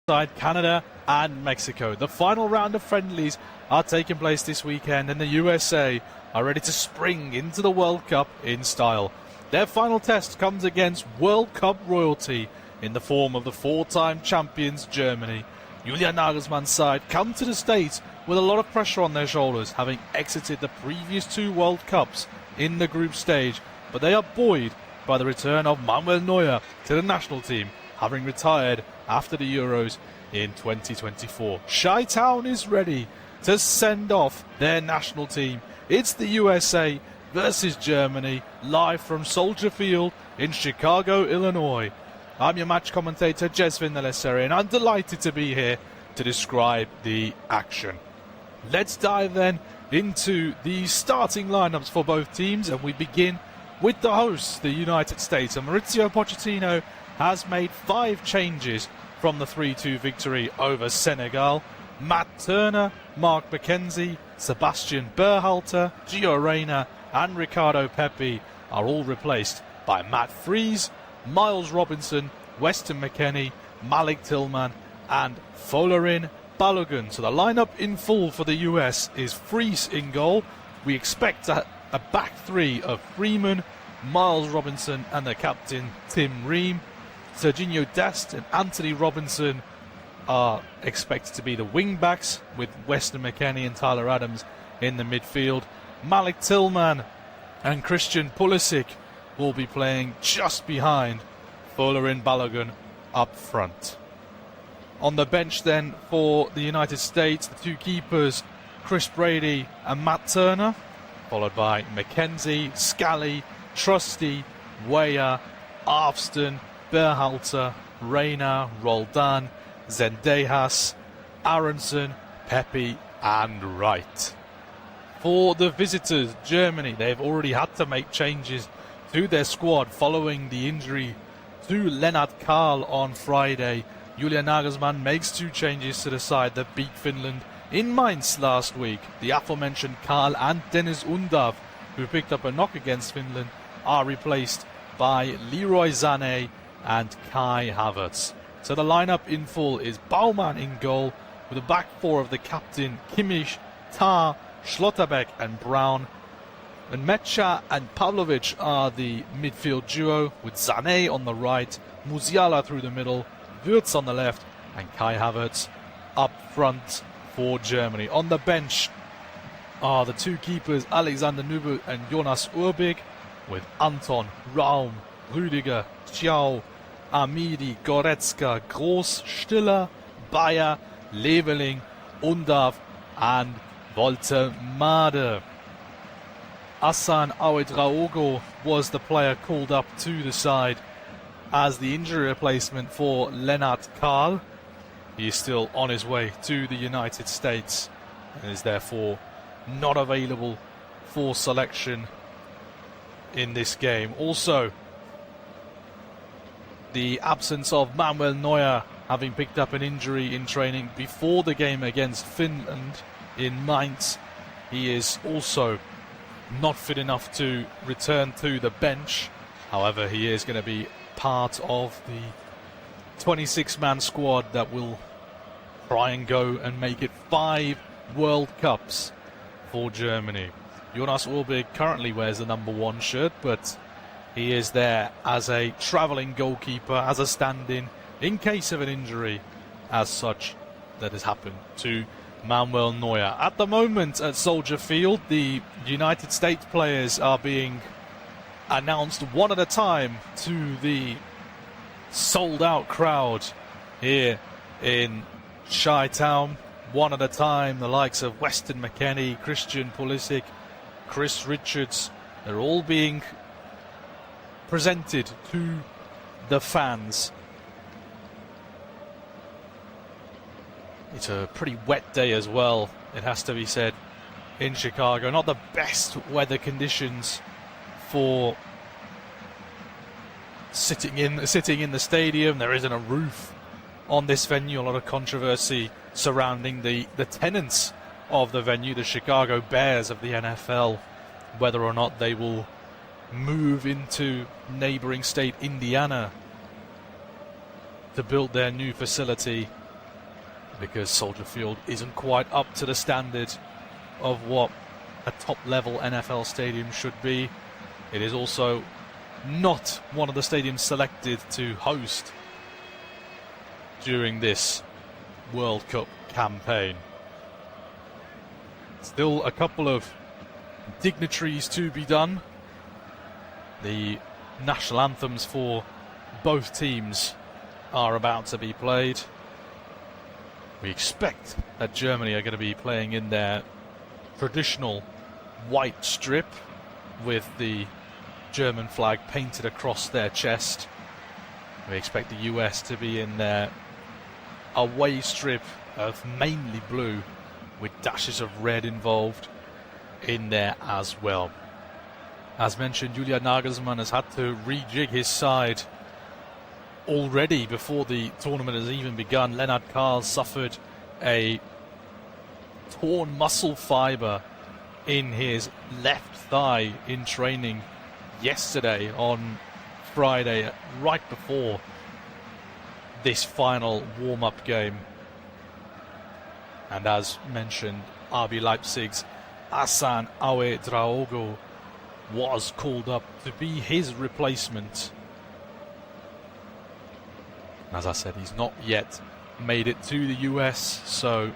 side, Canada and Mexico. The final round of friendlies are taking place this weekend, and the USA are ready to spring into the World Cup in style. Their final test comes against World Cup royalty in the form of the four-time champions Germany. Julian Nagelsmann's side come to the States with a lot of pressure on their shoulders, having exited the previous two World Cups in the group stage, but they are buoyed by the return of Manuel Neuer to the national team, having retired after the Euros in 2024. Chi-Town is ready to send off their national team. It's the USA versus Germany, live from Soldier Field in Chicago, Illinois. I'm your match commentator, Jez Vindelesseri, and I'm delighted to be here to describe the action. Let's dive then into the starting lineups for both teams, and we begin with the hosts, the United States. And Mauricio Pochettino has made 5 changes from the 3-2 victory over Senegal. Matt Turner, Mark McKenzie, Sebastian Berhalter, Gio Reyna and Ricardo Pepi are all replaced by Matt Freese, Miles Robinson, Weston McKennie, Malik Tillman and Folarin Balogun. So the lineup in full for the US is Freese in goal. We expect a back three of Freeman, Miles Robinson and the captain Tim Ream. Serginho Dest and Anthony Robinson are expected to be the wing backs, with Weston McKennie and Tyler Adams in the midfield. Malik Tillman and Christian Pulisic will be playing just behind Folarin Balogun up front. On the bench then for the United States, the two keepers, Chris Brady and Matt Turner, followed by McKenzie, Scally, Trusty, Weah, Arfston, Berhalter, Reyna, Roldan, Zendejas, Aronson, Pepi and Wright. For the visitors, Germany, they've already had to make changes to their squad following the injury to Lennart Karl on Friday. Julian Nagelsmann makes 2 changes to the side that beat Finland in Mainz last week. The aforementioned Karl and Dennis Undav, who picked up a knock against Finland, are replaced by Leroy Sané and Kai Havertz. So the lineup in full is Baumann in goal, with a back four of the captain Kimmich, Tah, Schlotterbeck and Brown. And Mecha and Pavlovic are the midfield duo, with Sané on the right, Musiala through the middle, Wirtz on the left and Kai Havertz up front for Germany. On the bench are the two keepers Alexander Nübel and Jonas Urbig, with Anton, Raum, Rüdiger, Chiao, Amidi, Goretzka, Groß, Stiller, Bayer, Leveling, Undav and Woltemade. Hassan Ouedraogo was the player called up to the side as the injury replacement for Lennart Karl. He is still on his way to the United States and is therefore not available for selection in this game. Also, the absence of Manuel Neuer, having picked up an injury in training before the game against Finland in Mainz. He is also not fit enough to return to the bench. However, he is going to be part of the 26-man squad that will try and go and make it 5 World Cups for Germany. Jonas Urbig currently wears the number 1 shirt, but he is there as a travelling goalkeeper, as a stand-in in case of an injury as such that has happened to Manuel Neuer. At the moment at Soldier Field, the United States players are being announced one at a time to the sold-out crowd here in Chi-Town. One at a time, the likes of Weston McKennie, Christian Pulisic, Chris Richards, they're all being presented to the fans. It's a pretty wet day as well, it has to be said, in Chicago. Not the best weather conditions for sitting in the stadium. There isn't a roof on this venue. A lot of controversy surrounding the tenants of the venue, the Chicago Bears of the NFL, whether or not they will move into neighboring state Indiana to build their new facility because Soldier Field isn't quite up to the standard of what a top-level NFL stadium should be. It is also not one of the stadiums selected to host during this World Cup campaign. Still a couple of dignitaries to be done. The national anthems for both teams are about to be played. We expect that Germany are going to be playing in their traditional white strip with the German flag painted across their chest. We expect the US to be in their away strip of mainly blue with dashes of red involved in there as well. As mentioned, Julian Nagelsmann has had to rejig his side already before the tournament has even begun. Lennart Karl suffered a torn muscle fiber in his left thigh in training yesterday on Friday, right before this final warm-up game. And as mentioned, RB Leipzig's Hassan Awe Draogo was called up to be his replacement. As I said, he's not yet made it to the US, so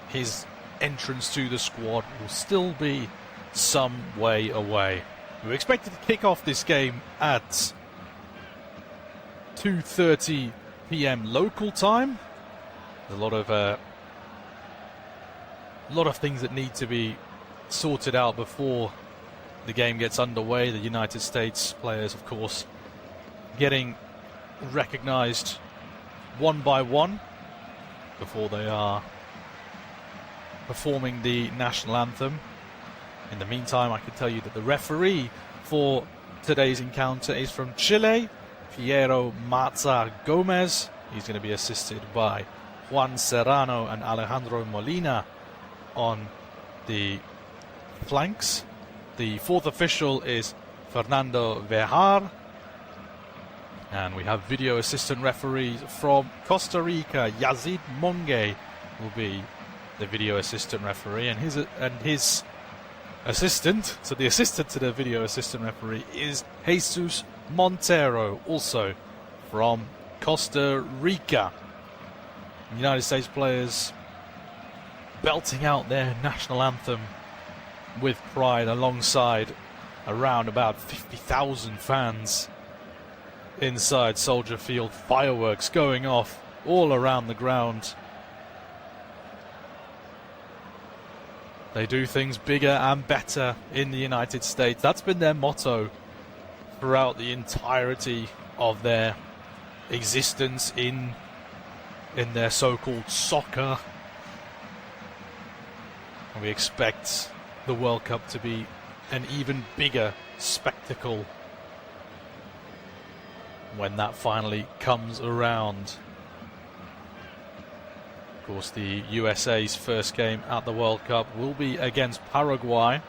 his entrance to the squad will still be some way away. We're expected to kick off this game at 2:30 p.m. local time. There's a lot of things that need to be sorted out before the game gets underway. The United States players, of course, getting recognized one by one before they are performing the national anthem. In the meantime, I can tell you that the referee for today's encounter is from Chile, Piero Mazza Gomez. He's going to be assisted by Juan Serrano and Alejandro Molina on the flanks. The fourth official is Fernando Vejar. And we have video assistant referees from Costa Rica. Yazid Monge will be the video assistant referee, and his assistant, so the assistant to the video assistant referee, is Jesus Montero, also from Costa Rica. United States players belting out their national anthem with pride alongside around about 50,000 fans inside Soldier Field. Fireworks going off all around the ground. They do things bigger and better in the United States. That's been their motto throughout the entirety of their existence in their so-called soccer. And we expect the World Cup to be an even bigger spectacle when that finally comes around. Of course, the USA's first game at the World Cup will be against Paraguay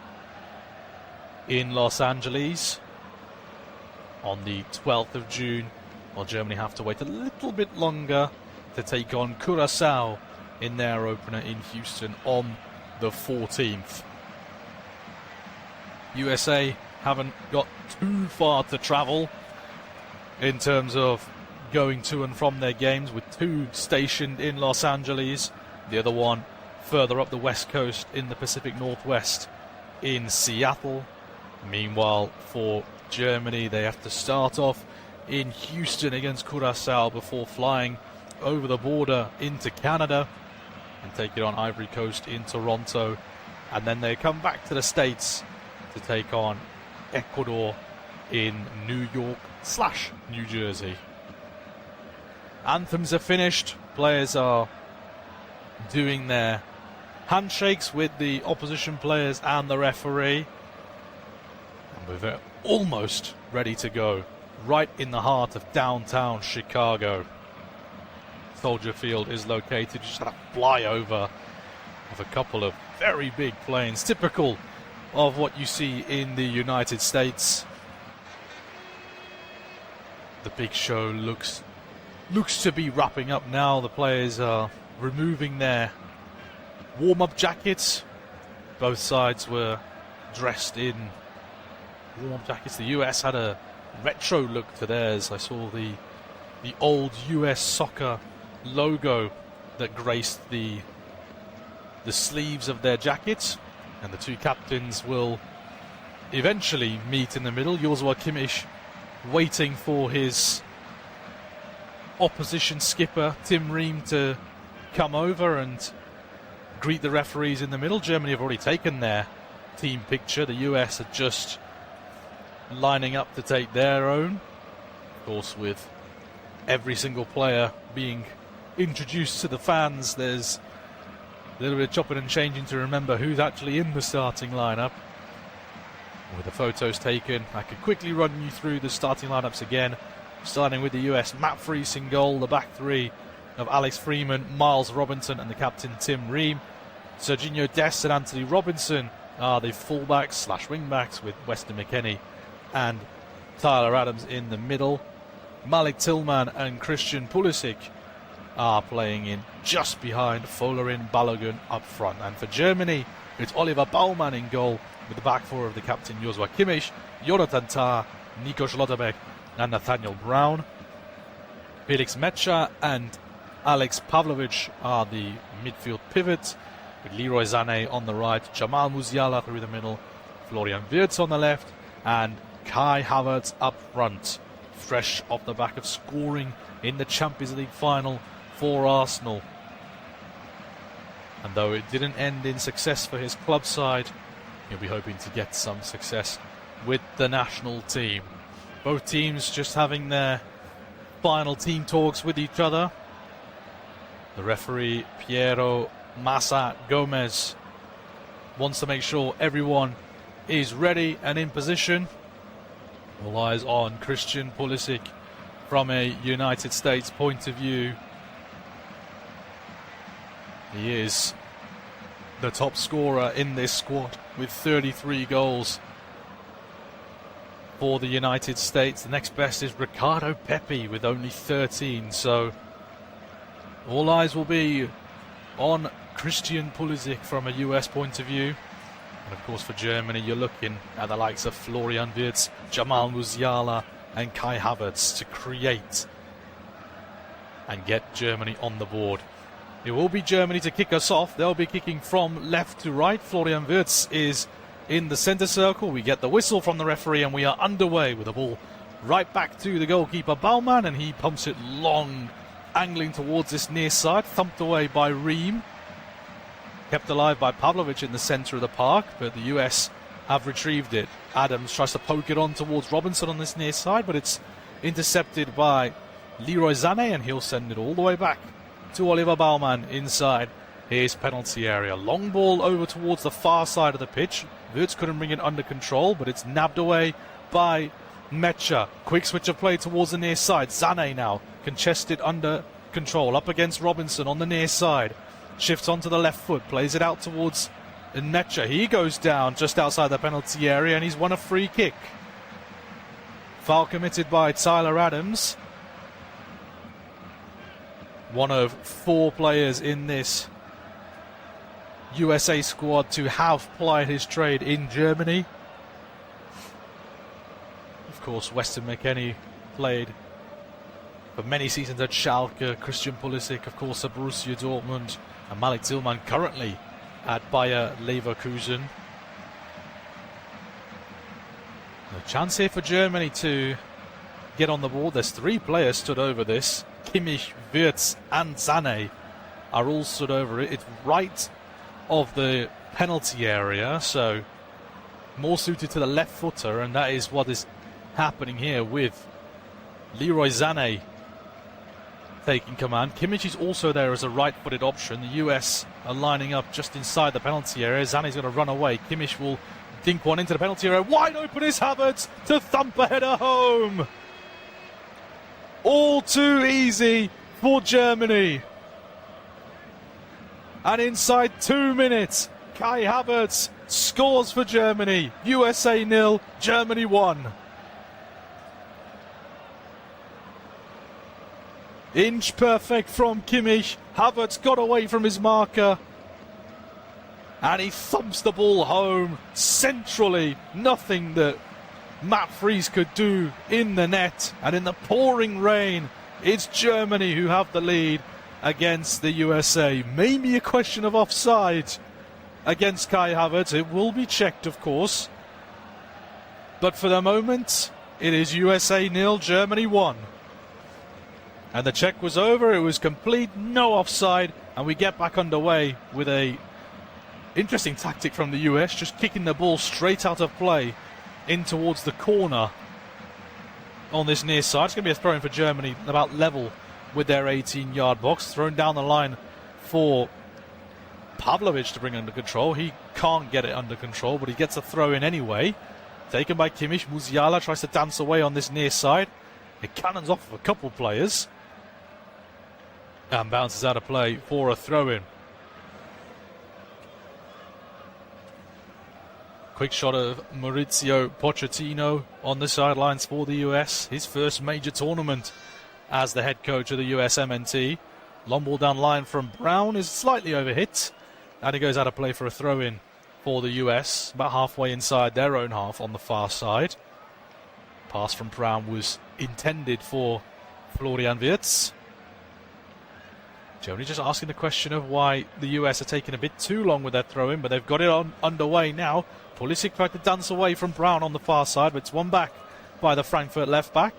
in Los Angeles on the 12th of June, while Germany have to wait a little bit longer to take on Curaçao in their opener in Houston on the 14th. USA haven't got too far to travel in terms of going to and from their games, with two stationed in Los Angeles, the other one further up the west coast in the Pacific Northwest in Seattle. Meanwhile, for Germany, they have to start off in Houston against Curaçao before flying over the border into Canada and take it on Ivory Coast in Toronto, and then they come back to the States to take on Ecuador in New York/New Jersey. Anthems are finished. Players are doing their handshakes with the opposition players and the referee. And we're almost ready to go, right in the heart of downtown Chicago. Soldier Field is located just a flyover of a couple of very big planes, typical of what you see in the United States. The big show looks looks to be wrapping up now. The players are removing their warm-up jackets. Both sides were dressed in warm-up jackets. The US had a retro look to theirs. I saw the old US soccer logo that graced the sleeves of their jackets, and the two captains will eventually meet in the middle. Joshua Kimmich waiting for his opposition skipper Tim Ream to come over and greet the referees in the middle. Germany have already taken their team picture. The US are just lining up to take their own. Of course, with every single player being introduced to the fans, there's a little bit of chopping and changing to remember who's actually in the starting lineup. With the photos taken, I could quickly run you through the starting lineups again. Starting with the US, Matt Freese in goal, the back three of Alex Freeman, Miles Robinson and the captain Tim Ream. Serginho Dest and Anthony Robinson are the fullbacks slash wingbacks, with Weston McKennie and Tyler Adams in the middle. Malik Tillman and Christian Pulisic are playing in just behind Folarin Balogun up front. And for Germany, it's Oliver Baumann in goal, with the back four of the captain Joshua Kimmich, Jonathan Tah, Nico Schlotterbeck and Nathaniel Brown. Felix Metscher and Alex Pavlovic are the midfield pivots, with Leroy Sané on the right, Jamal Musiala through the middle, Florian Wirtz on the left, and Kai Havertz up front, fresh off the back of scoring in the Champions League final for Arsenal. And though it didn't end in success for his club side, he'll be hoping to get some success with the national team. Both teams just having their final team talks with each other. The referee, Piero Massa Gomez, wants to make sure everyone is ready and in position. All eyes on Christian Pulisic from a United States point of view. He is the top scorer in this squad with 33 goals for the United States. The next best is Ricardo Pepi with only 13. So all eyes will be on Christian Pulisic from a US point of view. And of course for Germany, you're looking at the likes of Florian Wirtz, Jamal Musiala and Kai Havertz to create and get Germany on the board. It will be Germany to kick us off. They'll be kicking from left to right. Florian Wirtz is in the centre circle. We get the whistle from the referee and we are underway with the ball right back to the goalkeeper Baumann, and he pumps it long, angling towards this near side, thumped away by Ream. Kept alive by Pavlovic in the centre of the park, but the US have retrieved it. Adams tries to poke it on towards Robinson on this near side, but it's intercepted by Leroy Sané, and he'll send it all the way back to Oliver Baumann inside his penalty area. Long ball over towards the far side of the pitch. Wirtz couldn't bring it under control, but it's nabbed away by Metscher. Quick switch of play towards the near side. Sané now contested under control, up against Robinson on the near side. Shifts onto the left foot, plays it out towards Metscher. He goes down just outside the penalty area, and he's won a free kick. Foul committed by Tyler Adams. One of 4 players in this USA squad to have plied his trade in Germany. Of course, Weston McKennie played for many seasons at Schalke. Christian Pulisic, of course, at Borussia Dortmund. And Malik Tillman currently at Bayer Leverkusen. A chance here for Germany to get on the board. There's 3 players stood over this. Kimmich, Wirtz and Sané are all stood over it. It's right of the penalty area, so more suited to the left footer, and that is what is happening here with Leroy Sané taking command. Kimmich is also there as a right-footed option. The US are lining up just inside the penalty area. Sané's going to run away. Kimmich will dink one into the penalty area. Wide open is Havertz to thump a header home. All too easy for Germany. And inside 2 minutes, Kai Havertz scores for Germany. USA 0, Germany 1. Inch perfect from Kimmich. Havertz got away from his marker. And he thumps the ball home centrally. Nothing that Matt Fries could do in the net. And in the pouring rain, it's Germany who have the lead against the USA. Maybe a question of offside against Kai Havertz. It will be checked, of course. But for the moment, it is USA 0, Germany 1. And the check was over. It was complete, no offside. And we get back underway with a interesting tactic from the US, just kicking the ball straight out of play in towards the corner on this near side. It's going to be a throw-in for Germany, about level with their 18-yard box. Thrown down the line for Pavlovic to bring under control. He can't get it under control, but he gets a throw-in anyway. Taken by Kimmich. Musiala tries to dance away on this near side. It cannons off of a couple players and bounces out of play for a throw-in. Quick shot of Maurizio Pochettino on the sidelines for the US. His first major tournament as the head coach of the US MNT. Long ball down line from Brown is slightly overhit. And he goes out of play for a throw-in for the US. About halfway inside their own half on the far side. Pass from Brown was intended for Florian Wirtz. Germany just asking the question of why the US are taking a bit too long with their throw-in, but they've got it on underway now. Pulisic tried to dance away from Brown on the far side, but it's won back by the Frankfurt left-back.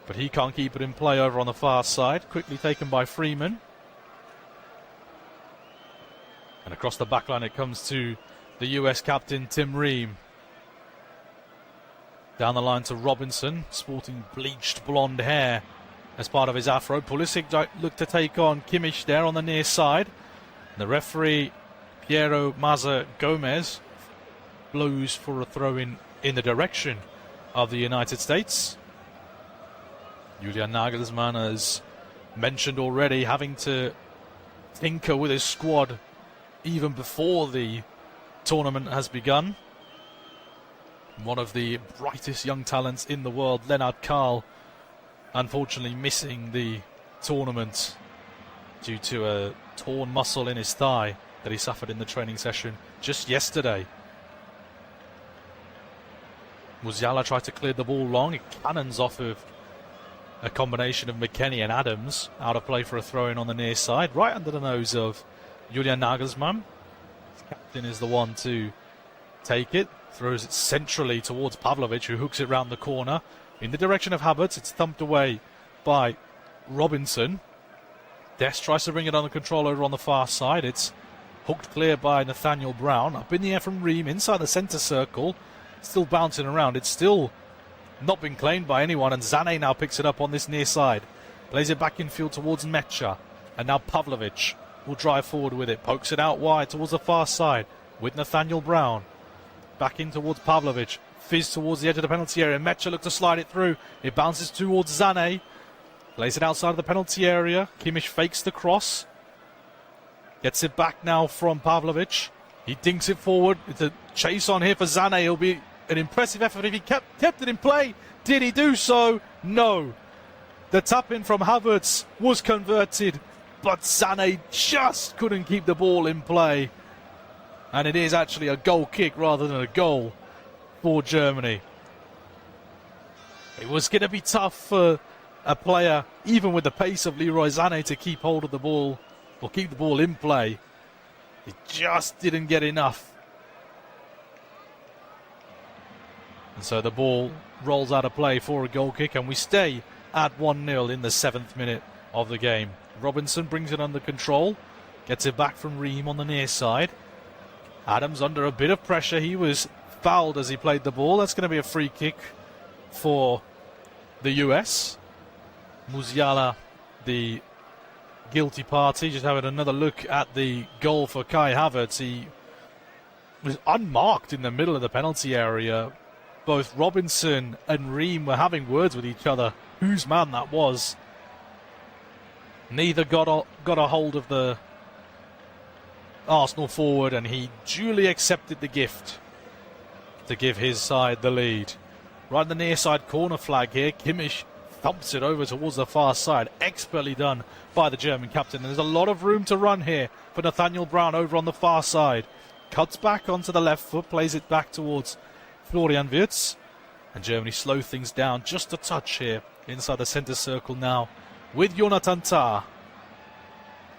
But he can't keep it in play over on the far side. Quickly taken by Freeman. And across the backline it comes to the US captain, Tim Ream. Down the line to Robinson, sporting bleached blonde hair as part of his afro. Pulisic looked to take on Kimmich there on the near side. And the referee, Piero Maza Gomez, blows for a throw-in in the direction of the United States. Julian Nagelsmann, as mentioned already, having to tinker with his squad even before the tournament has begun. One of the brightest young talents in the world, Lennart Karl, unfortunately missing the tournament due to a torn muscle in his thigh that he suffered in the training session just yesterday. Musiala tried to clear the ball long. It cannons off of a combination of McKennie and Adams. Out of play for a throw-in on the near side, right under the nose of Julian Nagelsmann. His captain is the one to take it. Throws it centrally towards Pavlovic, who hooks it round the corner. In the direction of Havertz, it's thumped away by Robinson. Dest tries to bring it under control over on the far side. It's hooked clear by Nathaniel Brown. Up in the air from Ream, inside the centre circle. Still bouncing around. It's still not been claimed by anyone, and Zane now picks it up on this near side. Plays it back in field towards Mecha. And now Pavlovic will drive forward with it. Pokes it out wide towards the far side with Nathaniel Brown. Back in towards Pavlovic. Fizz towards the edge of the penalty area. Mecha looked to slide it through. It bounces towards Zane. Plays it outside of the penalty area. Kimmich fakes the cross. Gets it back now from Pavlovic. He dinks it forward. It's a chase on here for Zane. It'll be an impressive effort if he kept it in play. Did he do so? No. The tap-in from Havertz was converted, but Zane just couldn't keep the ball in play. And it is actually a goal kick rather than a goal for Germany. It was going to be tough for a player, even with the pace of Leroy Zane, to keep hold of the ball or keep the ball in play. He just didn't get enough. And so the ball rolls out of play for a goal kick, and we stay at 1-0 in the 7th minute of the game. Robinson brings it under control, gets it back from Ream on the near side. Adams under a bit of pressure. He was fouled as he played the ball. That's going to be a free kick for the US. Musiala, the guilty party. Just having another look at the goal for Kai Havertz. He was unmarked in the middle of the penalty area. Both Robinson and Ream were having words with each other. Whose man that was. Neither got a hold of the Arsenal forward, and he duly accepted the gift to give his side the lead. Right in the near side corner flag here. Kimmich thumps it over towards the far side. Expertly done by the German captain. There's a lot of room to run here for Nathaniel Brown over on the far side. Cuts back onto the left foot, plays it back towards Florian Wirtz. And Germany slow things down just a touch here inside the centre circle now with Jonathan Tah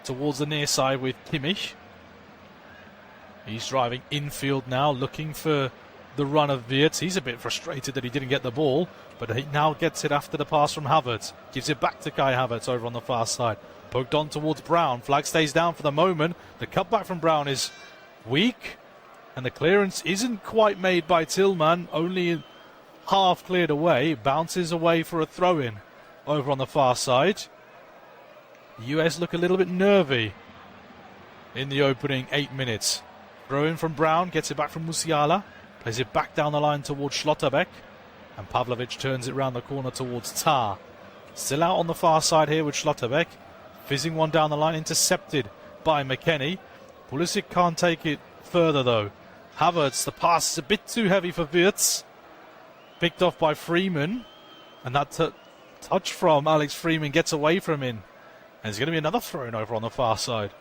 towards the near side with Kimmich. He's driving infield now, looking for the run of Wirtz. He's a bit frustrated that he didn't get the ball, but he now gets it after the pass from Havertz. Gives it back to Kai Havertz over on the far side. Poked on towards Brown. Flag stays down for the moment. The cutback from Brown is weak, and the clearance isn't quite made by Tillman. Only half cleared away. Bounces away for a throw-in over on the far side. The US look a little bit nervy in the opening 8 minutes. Throw-in from Brown. Gets it back from Musiala. Plays it back down the line towards Schlotterbeck. And Pavlovic turns it round the corner towards Tah. Still out on the far side here with Schlotterbeck. Fizzing one down the line, intercepted by McKennie. Pulisic can't take it further though. Havertz, the pass is a bit too heavy for Wirtz. Picked off by Freeman. And that touch from Alex Freeman gets away from him. And there's going to be another throw-in over on the far side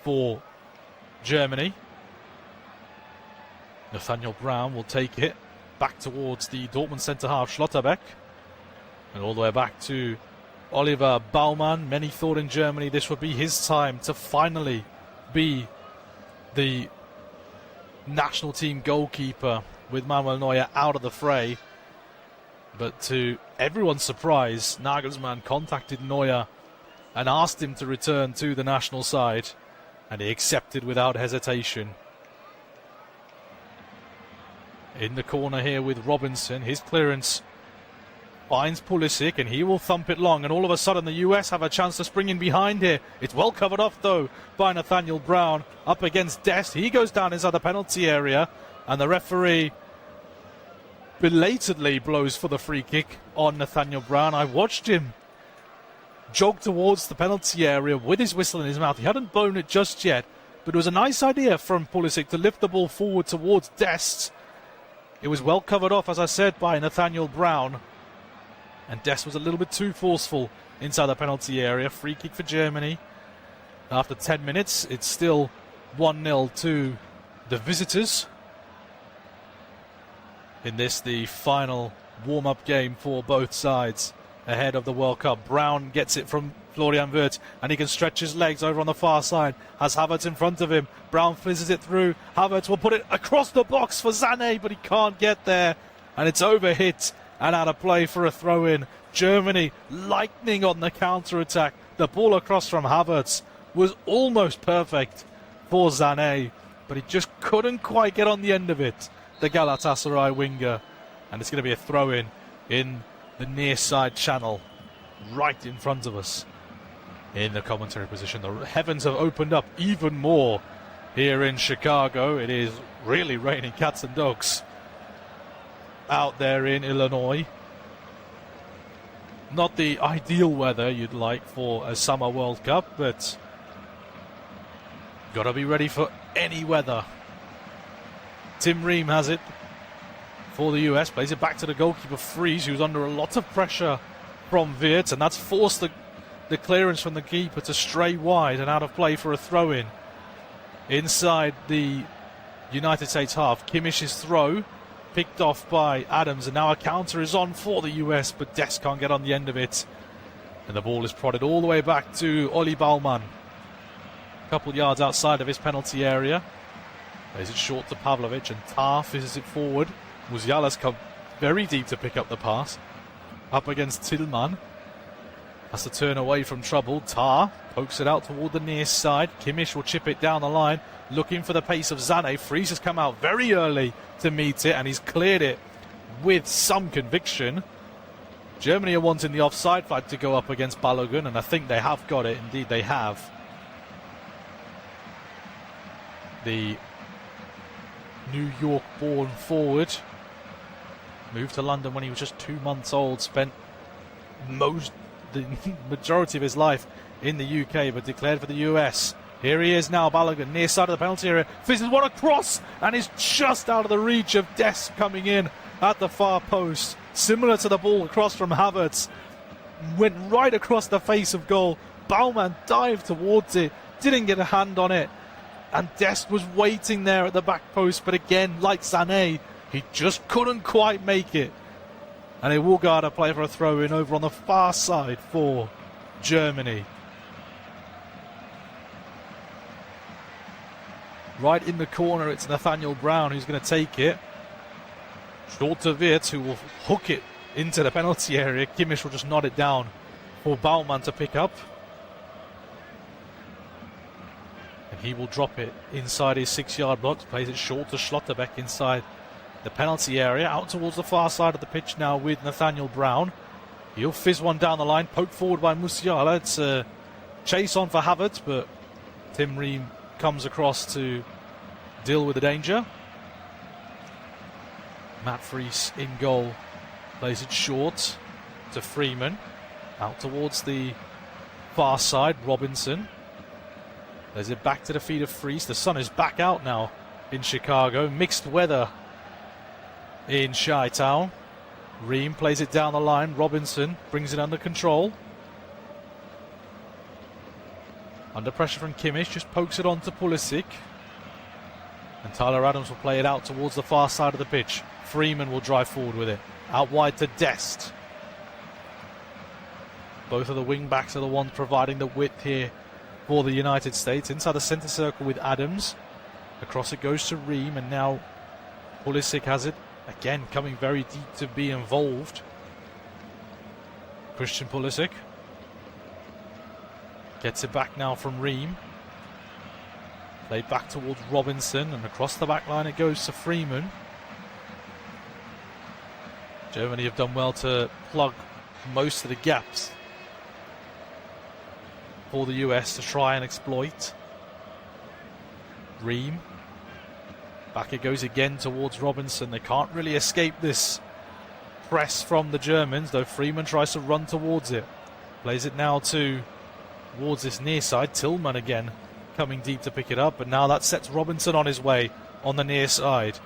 for Germany. Nathaniel Brown will take it back towards the Dortmund centre-half Schlotterbeck. And all the way back to Oliver Baumann. Many thought in Germany this would be his time to finally be the national team goalkeeper with Manuel Neuer out of the fray. But to everyone's surprise, Nagelsmann contacted Neuer and asked him to return to the national side. And he accepted without hesitation. In the corner here with Robinson. His clearance finds Pulisic and he will thump it long. And all of a sudden the US have a chance to spring in behind here. It's well covered off though by Nathaniel Brown. Up against Dest. He goes down inside the penalty area. And the referee belatedly blows for the free kick on Nathaniel Brown. I watched him jog towards the penalty area with his whistle in his mouth. He hadn't blown it just yet. But it was a nice idea from Pulisic to lift the ball forward towards Dest. It was well covered off, as I said, by Nathaniel Brown. And Dest was a little bit too forceful inside the penalty area. Free kick for Germany. After 10 minutes, it's still 1-0 to the visitors. In this, the final warm-up game for both sides ahead of the World Cup. Brown gets it from Florian Wirtz, and he can stretch his legs over on the far side. Has Havertz in front of him. Brown fizzes it through. Havertz will put it across the box for Sané, but he can't get there. And it's overhit and out of play for a throw-in. Germany lightning on the counter-attack. The ball across from Havertz was almost perfect for Sané, but he just couldn't quite get on the end of it, the Galatasaray winger. And it's going to be a throw-in in the near side channel right in front of us in the commentary position. The heavens have opened up even more here in Chicago. It is really raining cats and dogs out there in Illinois. Not the ideal weather you'd like for a summer World Cup, but got to be ready for any weather. Tim Ream has it for the US, plays it back to the goalkeeper Fries, who's under a lot of pressure from Wirtz, and that's forced the clearance from the keeper to stray wide and out of play for a throw-in inside the United States half. Kimmich's throw picked off by Adams, and now a counter is on for the US, but Dest can't get on the end of it, and the ball is prodded all the way back to Oli Baumann, a couple yards outside of his penalty area. Plays it short to Pavlovic, and Tah fizzes it forward. Musiala's come very deep to pick up the pass. Up against Tillman. Has to turn away from trouble. Tah pokes it out toward the near side. Kimmich will chip it down the line, looking for the pace of Sané. Fries has come out very early to meet it, and he's cleared it with some conviction. Germany are wanting the offside flag to go up against Balogun, and I think they have got it. Indeed, they have. The New York-born forward moved to London when he was just 2 months old, spent the majority of his life in the UK, but declared for the US. Here he is now, Balogun, near side of the penalty area, fizzes one across, and is just out of the reach of Dest coming in at the far post. Similar to the ball across from Havertz. went right across the face of goal. Baumann dived towards it, didn't get a hand on it, and Dest was waiting there at the back post, but again, like Sané, he just couldn't quite make it. And it will guard a play for a throw-in over on the far side for Germany. Right in the corner, it's Nathaniel Brown who's going to take it. Short to Wirtz, who will hook it into the penalty area. Kimmich will just nod it down for Baumann to pick up. And he will drop it inside his 6-yard box. Plays it short to Schlotterbeck inside the penalty area. Out towards the far side of the pitch now with Nathaniel Brown. He'll fizz one down the line. Poked forward by Musiala. It's a chase on for Havertz, but Tim Ream comes across to deal with the danger. Matt Fries in goal. Plays it short to Freeman. Out towards the far side. Robinson. Plays it back to the feet of Fries. The sun is back out now in Chicago. Mixed weather in Chi-Town. Ream plays it down the line. Robinson brings it under control. Under pressure from Kimmich, just pokes it on to Pulisic. And Tyler Adams will play it out towards the far side of the pitch. Freeman will drive forward with it. Out wide to Dest. Both of the wing-backs are the ones providing the width here for the United States. Inside the centre circle with Adams. Across it goes to Ream, and now Pulisic has it. Again, coming very deep to be involved. Christian Pulisic. Gets it back now from Ream. Played back towards Robinson, and across the back line it goes to Freeman. Germany have done well to plug most of the gaps for the US to try and exploit. Ream. Back it goes again towards Robinson. They can't really escape this press from the Germans, though Freeman tries to run towards it. Plays it now towards this near side. Tillman again coming deep to pick it up, but now that sets Robinson on his way on the near side.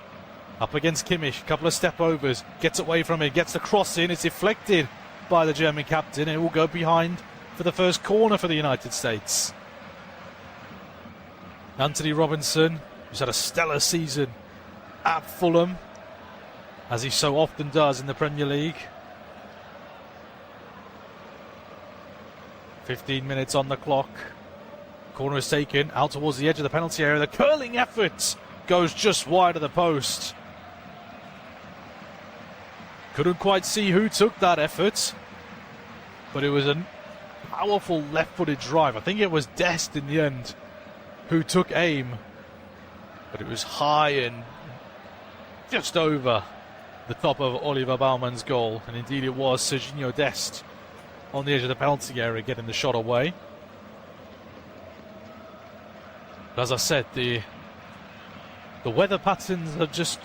Up against Kimmich, a couple of step overs, gets away from it, gets the cross in, it's deflected by the German captain. It will go behind for the first corner for the United States. Anthony Robinson, who's had a stellar season at Fulham, as he so often does in the Premier League. 15 minutes on the clock. Corner is taken out towards the edge of the penalty area. The curling effort goes just wide of the post. Couldn't quite see who took that effort, but it was a powerful left-footed drive. I think it was Dest in the end who took aim, but it was high and just over the top of Oliver Baumann's goal, and indeed it was Serginho Dest on the edge of the penalty area getting the shot away. But as I said, the weather patterns are just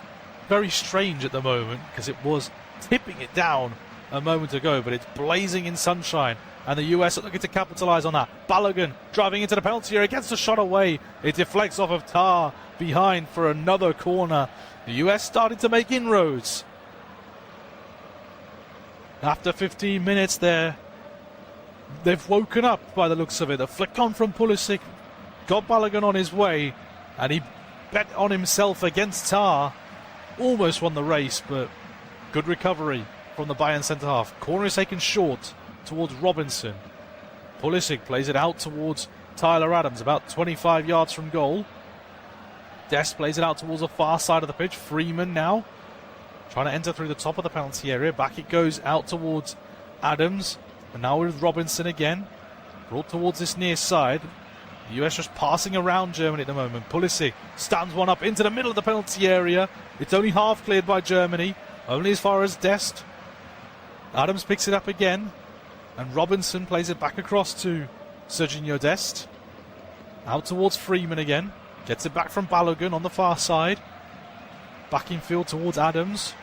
very strange at the moment, because it was tipping it down a moment ago, but it's blazing in sunshine, and the US are looking to capitalise on that. Balogun driving into the penalty area, gets the shot away. It deflects off of Tar behind for another corner. The US started to make inroads. After 15 minutes there, they've woken up by the looks of it. A flick on from Pulisic got Balogun on his way, and he bet on himself against Tar. Almost won the race, but good recovery from the Bayern centre-half. Corner is taken short towards Robinson. Pulisic plays it out towards Tyler Adams, about 25 yards from goal. Dest plays it out towards the far side of the pitch. Freeman now trying to enter through the top of the penalty area. Back it goes out towards Adams. And now with Robinson again. Brought towards this near side. The US just passing around Germany at the moment. Pulisic stands one up into the middle of the penalty area. It's only half cleared by Germany. Only as far as Dest. Adams picks it up again. And Robinson plays it back across to Serginho Dest. Out towards Freeman again. Gets it back from Balogun on the far side. Back in field towards Adams.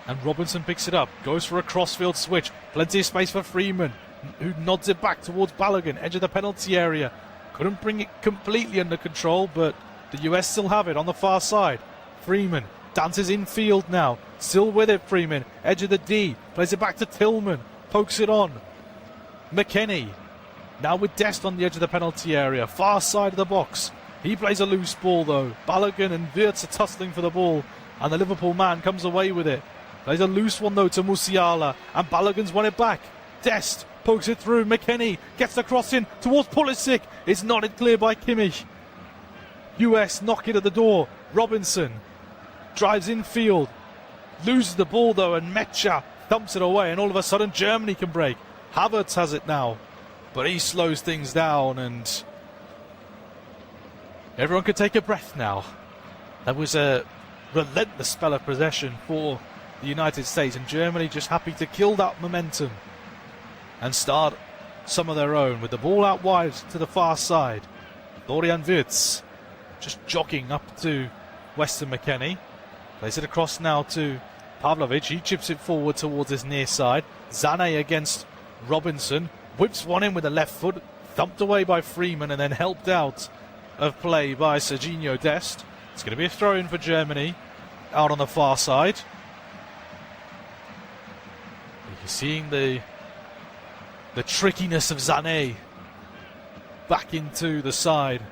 And Robinson picks it up. Goes for a crossfield switch. Plenty of space for Freeman, who nods it back towards Balogun. Edge of the penalty area. Couldn't bring it completely under control, but the US still have it on the far side. Freeman dances in field now. Still with it, Freeman. Edge of the D. Plays it back to Tillman. pokes it on. McKennie, now with Dest on the edge of the penalty area, far side of the box. He plays a loose ball though. Balogun and Wirtz are tussling for the ball, and the Liverpool man comes away with it. Plays a loose one though to Musiala, and Balogun's won it back. Dest pokes it through. McKennie gets the cross in towards Pulisic. It's nodded clear by Kimmich. US knock it at the door. Robinson drives infield, loses the ball though, and Mecha thumps it away, and all of a sudden Germany can break. Havertz has it now, but he slows things down, and everyone could take a breath now. That was a relentless spell of possession for the United States, and Germany just happy to kill that momentum and start some of their own with the ball out wide to the far side. Florian Wirtz just jogging up to Weston McKennie. Plays it across now to Pavlovic. He chips it forward towards his near side. Zane against Robinson. Whips one in with the left foot. Thumped away by Freeman and then helped out of play by Serginho Dest. It's going to be a throw-in for Germany out on the far side. You're seeing the trickiness of Zane back into the side,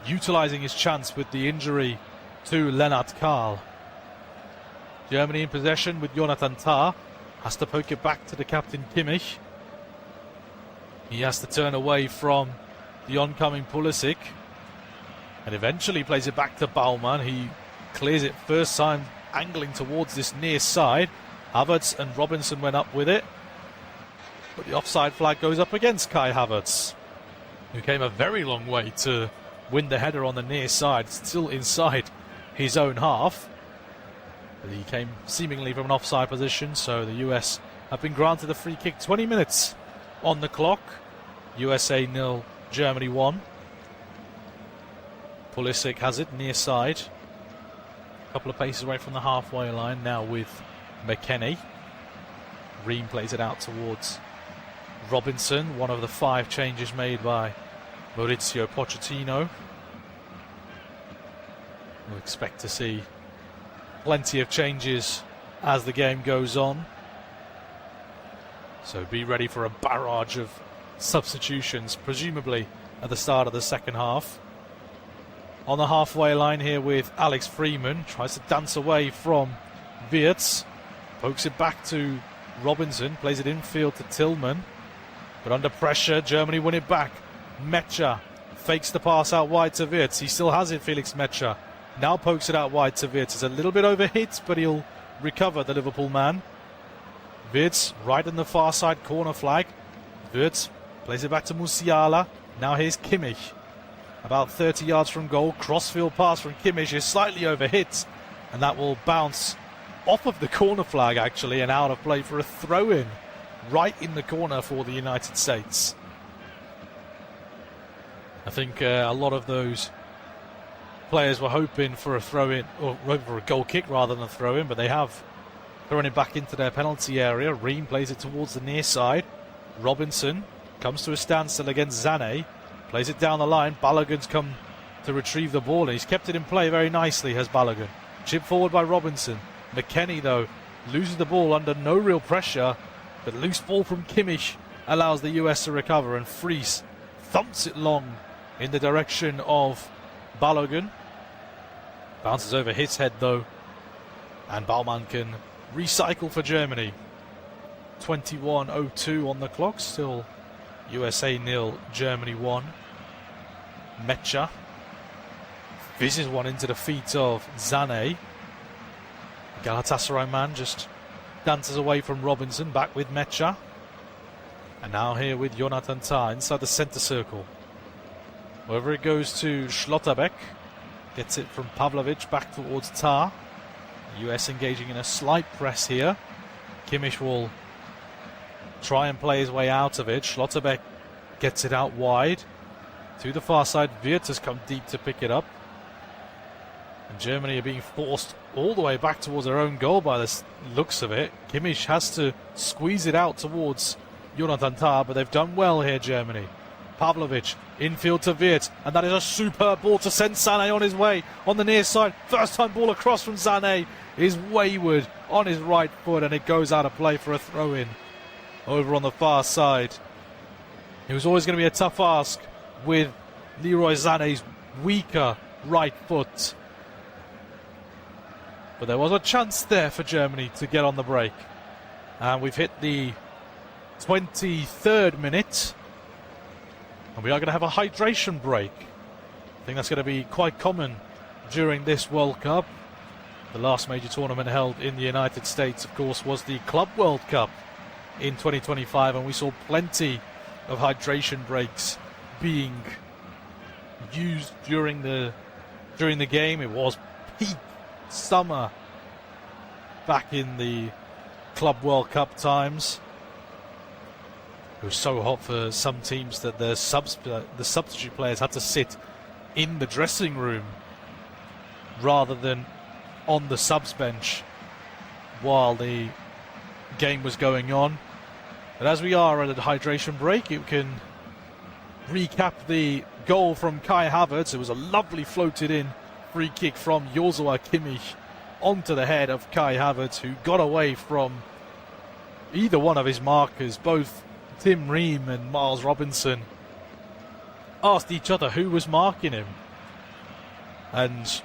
utilising his chance with the injury to Lennart Karl. Germany in possession with Jonathan Tah. Has to poke it back to the captain Kimmich. He has to turn away from the oncoming Pulisic, and eventually plays it back to Baumann. He clears it first time, angling towards this near side. Havertz and Robinson went up with it, but the offside flag goes up against Kai Havertz, who came a very long way to win the header on the near side, still inside his own half. But he came seemingly from an offside position, so the US have been granted a free kick. 20 minutes on the clock. USA 0, Germany 1. Pulisic has it near side, a couple of paces away from the halfway line now with McKennie. Ream plays it out towards Robinson, one of the 5 changes made by Mauricio Pochettino. We'll expect to see plenty of changes as the game goes on, so be ready for a barrage of substitutions, presumably at the start of the second half. On the halfway line here with Alex Freeman, tries to dance away from Wirtz, pokes it back to Robinson, plays it infield to Tillman, but under pressure Germany win it back. Mecha fakes the pass out wide to Wirtz. He still has it, Felix Mecha. Now pokes it out wide to Wirtz. It's a little bit overhit, but he'll recover, the Liverpool man. Wirtz right in the far side corner flag. Wirtz plays it back to Musiala. Now here's Kimmich, about 30 yards from goal. Crossfield pass from Kimmich is slightly overhit, and that will bounce off of the corner flag actually and out of play for a throw-in right in the corner for the United States. I think a lot of those players were hoping for a throw-in, or for a goal kick rather than a throw-in, but they have thrown it back into their penalty area. Ream plays it towards the near side. Robinson comes to a standstill against Zane, plays it down the line. Balogun's come to retrieve the ball, and he's kept it in play very nicely, has Balogun. Chip forward by Robinson. McKennie, though, loses the ball under no real pressure, but loose ball from Kimmich allows the US to recover, and Fries thumps it long in the direction of Balogun. Bounces over his head, though, and Baumann can recycle for Germany. 21:02 on the clock, still USA 0, Germany 1. Mecha fizzes one into the feet of Zane. Galatasaray man just dances away from Robinson, back with Mecha. And now here with Jonathan Tah inside the centre circle. Wherever it goes to Schlotterbeck. Gets it from Pavlovic back towards Tah. US engaging in a slight press here. Kimmich will try and play his way out of it. Schlotterbeck gets it out wide to the far side. Wirtz has come deep to pick it up, and Germany are being forced all the way back towards their own goal by the looks of it. Kimmich has to squeeze it out towards Jonathan Tah, but they've done well here, Germany. Pavlovic infield to Wirtz, and that is a superb ball to send Sané on his way on the near side. First time ball across from Sané is wayward on his right foot, and it goes out of play for a throw-in. over on the far side. It was always going to be a tough ask with Leroy Sané's weaker right foot. But there was a chance there for Germany to get on the break. And we've hit the 23rd minute. And we are going to have a hydration break. I think that's going to be quite common during this World Cup. The last major tournament held in the United States, of course, was the Club World Cup in 2025. And we saw plenty of hydration breaks being used during the game. It was peak summer back in the Club World Cup times. It was so hot for some teams that the substitute players had to sit in the dressing room rather than on the subs bench while the game was going on. But as we are at a hydration break, you can recap the goal from Kai Havertz. It was a lovely floated in free kick from Joshua Kimmich onto the head of Kai Havertz, who got away from either one of his markers. Both Tim Ream and Miles Robinson asked each other who was marking him, and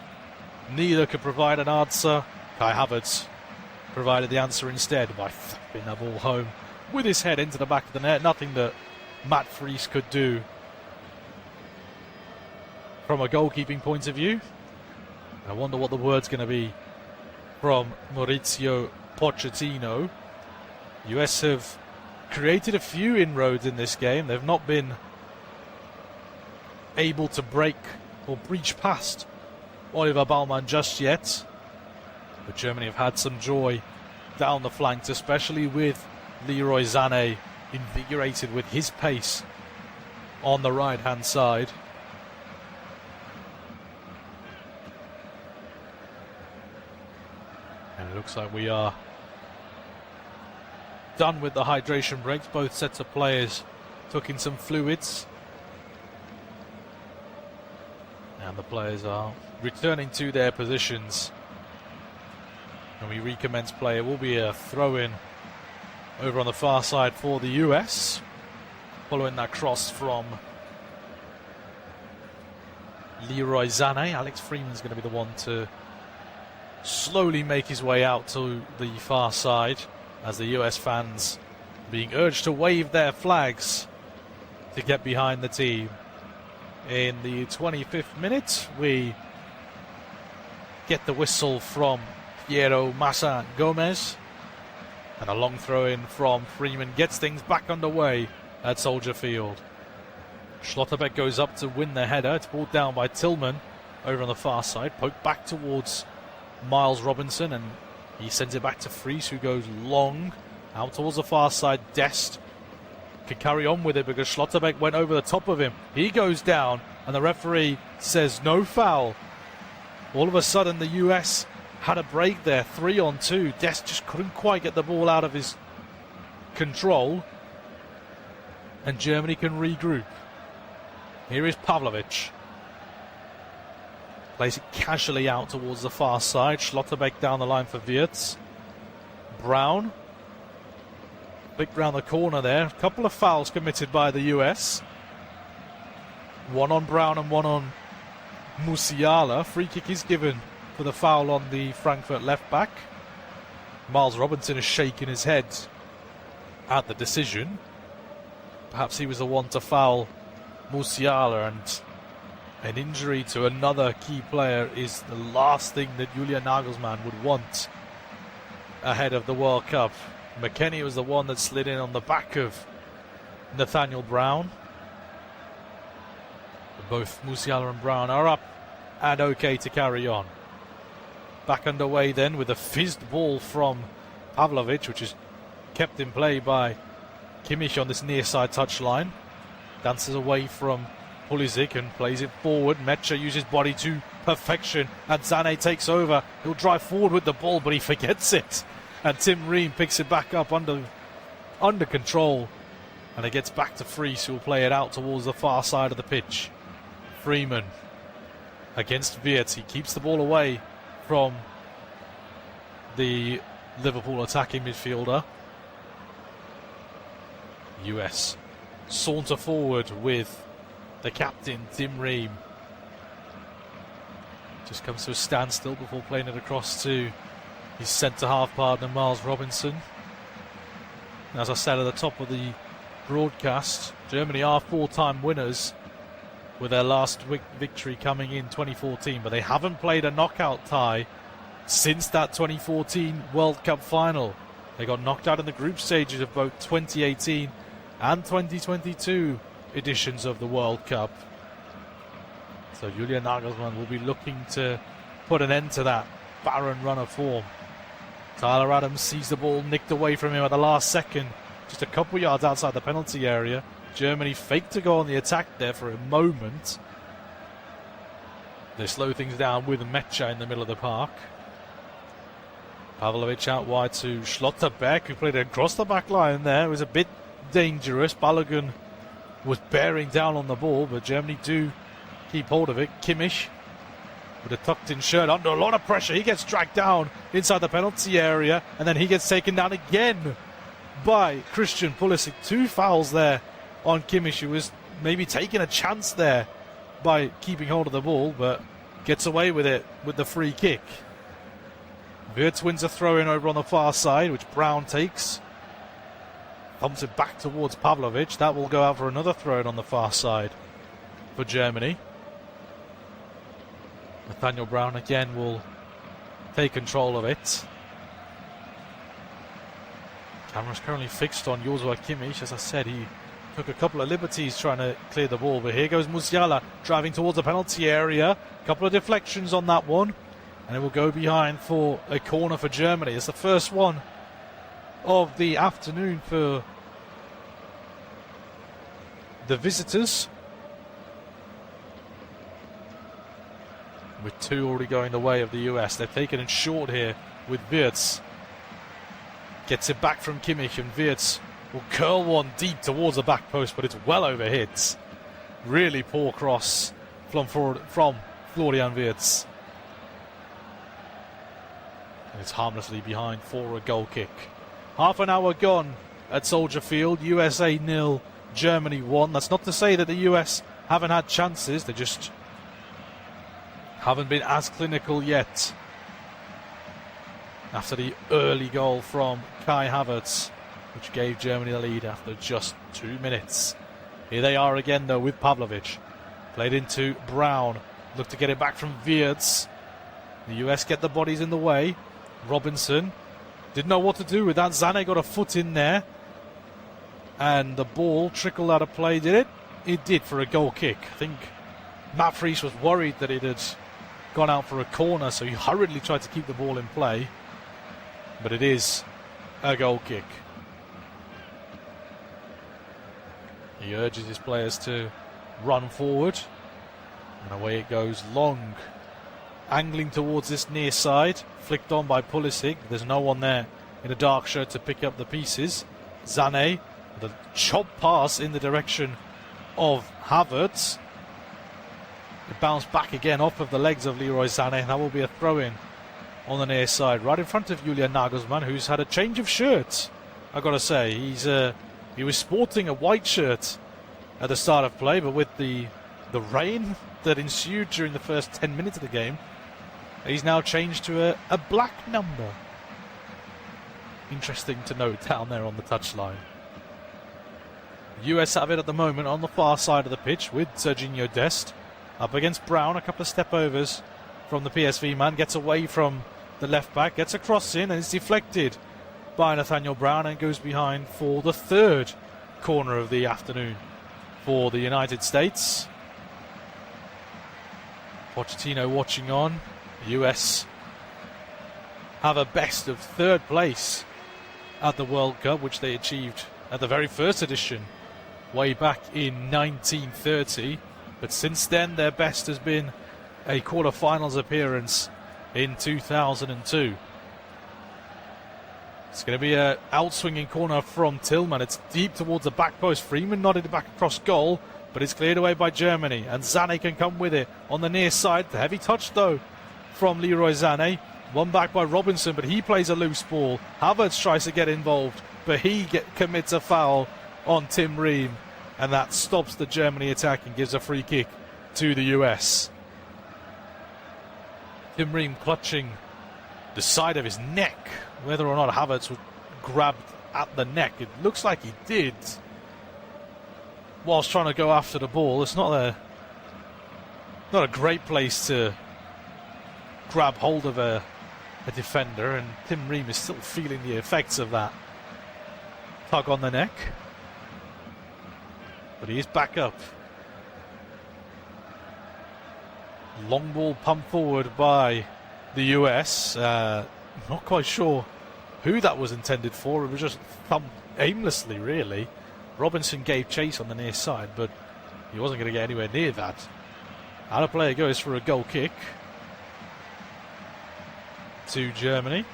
neither could provide an answer. Kai Havertz provided the answer instead by thumping the ball home with his head into the back of the net. Nothing that Matt Fries could do from a goalkeeping point of view. I wonder what the word's going to be from Mauricio Pochettino. US have created a few inroads in this game. They've not been able to break or breach past Oliver Baumann just yet. But Germany have had some joy down the flanks, especially with Leroy Sané invigorated with his pace on the right-hand side. And it looks like we are done with the hydration breaks. Both sets of players took in some fluids. And the players are returning to their positions. And we recommence play. It will be a throw-in over on the far side for the US, following that cross from Leroy Sané. Alex Freeman's going to be the one to slowly make his way out to the far side, as the US fans being urged to wave their flags to get behind the team. In the 25th minute, we get the whistle from Piero Massa Gomez, and a long throw in from Freeman gets things back underway at Soldier Field. Schlotterbeck goes up to win the header. It's brought down by Tillman over on the far side, poked back towards Miles Robinson, and he sends it back to Fries, who goes long out towards the far side. Dest could carry on with it because Schlotterbeck went over the top of him. He goes down, and the referee says no foul. All of a sudden, the US had a break there, 3-on-2. Dest just couldn't quite get the ball out of his control, and Germany can regroup. Here is Pavlovic. Plays it casually out towards the far side. Schlotterbeck down the line for Wirtz. Brown. Big round the corner there. A couple of fouls committed by the US. One on Brown and one on Musiala. Free kick is given for the foul on the Frankfurt left back. Miles Robinson is shaking his head at the decision. Perhaps he was the one to foul Musiala, and an injury to another key player is the last thing that Julian Nagelsmann would want ahead of the World Cup. McKennie was the one that slid in on the back of Nathaniel Brown. Both Musiala and Brown are up and okay to carry on. Back underway then with a fizzed ball from Pavlovic, which is kept in play by Kimmich on this near side touchline. Dances away from Pulisic and plays it forward. Mecha uses body to perfection, and Sané takes over. He'll drive forward with the ball, but he forgets it. And Tim Ream picks it back up under control. And it gets back to Fries, who will play it out towards the far side of the pitch. Freeman against Wirtz. He keeps the ball away from the Liverpool attacking midfielder. US saunter forward with the captain, Tim Ream. Just comes to a standstill before playing it across to his centre-half partner, Miles Robinson. As I said at the top of the broadcast, Germany are 4-time winners, with their last victory coming in 2014, but they haven't played a knockout tie since that 2014 World Cup final. They got knocked out in the group stages of both 2018 and 2022 editions of the World Cup. So Julian Nagelsmann will be looking to put an end to that barren run of form. Tyler Adams sees the ball nicked away from him at the last second, just a couple yards outside the penalty area. Germany faked to go on the attack there for a moment. They slow things down with Mecha in the middle of the park. Pavlovic out wide to Schlotterbeck, who played across the back line there. It was a bit dangerous. Balogun was bearing down on the ball, but Germany do keep hold of it. Kimmich with a tucked-in shirt under a lot of pressure. He gets dragged down inside the penalty area, and then he gets taken down again by Christian Pulisic. 2 fouls there on Kimmich, who was maybe taking a chance there by keeping hold of the ball, but gets away with it with the free kick. Wirtz wins a throw-in over on the far side, which Brown takes. Thumps it back towards Pavlovic. That will go out for another throw-in on the far side for Germany. Nathaniel Brown again will take control of it. Camera's currently fixed on Joshua Kimmich. As I said, he took a couple of liberties trying to clear the ball, but here goes Musiala driving towards the penalty area. A couple of deflections on that one, and it will go behind for a corner for Germany. It's the first one of the afternoon for the visitors, with 2 already going the way of the US. They're taken in short here with Wirtz. Gets it back from Kimmich, and Wirtz will curl one deep towards the back post, but it's well over hit. Really poor cross from Florian Wirtz. And it's harmlessly behind for a goal kick. Half an hour gone at Soldier Field. USA 0, Germany 1. That's not to say that the US haven't had chances. They just haven't been as clinical yet. After the early goal from Kai Havertz, which gave Germany the lead after just 2 minutes. Here they are again, though, with Pavlovic. Played into Brown. Look to get it back from Wirtz. The US get the bodies in the way. Robinson didn't know what to do with that. Sané got a foot in there, and the ball trickled out of play. Did it? It did, for a goal kick. I think Matt Friese was worried that it had gone out for a corner, so he hurriedly tried to keep the ball in play. But it is a goal kick. He urges his players to run forward, and away it goes. Long, angling towards this near side, flicked on by Pulisic. There's no one there in a dark shirt to pick up the pieces. Sané with a chop pass in the direction of Havertz. It bounced back again off of the legs of Leroy Sané, and that will be a throw-in on the near side, right in front of Julian Nagelsmann, who's had a change of shirts. I've got to say, he was sporting a white shirt at the start of play, but with the rain that ensued during the first 10 minutes of the game, he's now changed to a black number. Interesting to note down there on the touchline. US have it at the moment on the far side of the pitch with Serginho Dest up against Brown. A couple of step overs from the PSV man, gets away from the left back, gets a cross in, and is deflected by Nathaniel Brown and goes behind for the 3rd corner of the afternoon for the United States. Pochettino watching on. The US have a best of 3rd place at the World Cup, which they achieved at the very first edition way back in 1930. But since then, their best has been a quarter-finals appearance in 2002. It's going to be an out-swinging corner from Tillman. It's deep towards the back post. Freeman nodded it back across goal, but it's cleared away by Germany, and Sané can come with it on the near side. The heavy touch, though, from Leroy Sané. One back by Robinson, but he plays a loose ball. Havertz tries to get involved, but he commits a foul on Tim Ream, and that stops the Germany attack and gives a free kick to the US. Tim Ream clutching the side of his neck. Whether or not Havertz was grabbed at the neck, it looks like he did whilst trying to go after the ball. It's not a great place to grab hold of a defender, and Tim Ream is still feeling the effects of that tug on the neck. But he is back up. Long ball pumped forward by the US. Not quite sure who that was intended for. It was just thumped aimlessly, really. Robinson gave chase on the near side, but he wasn't going to get anywhere near that. Out of play goes for a goal kick to Germany.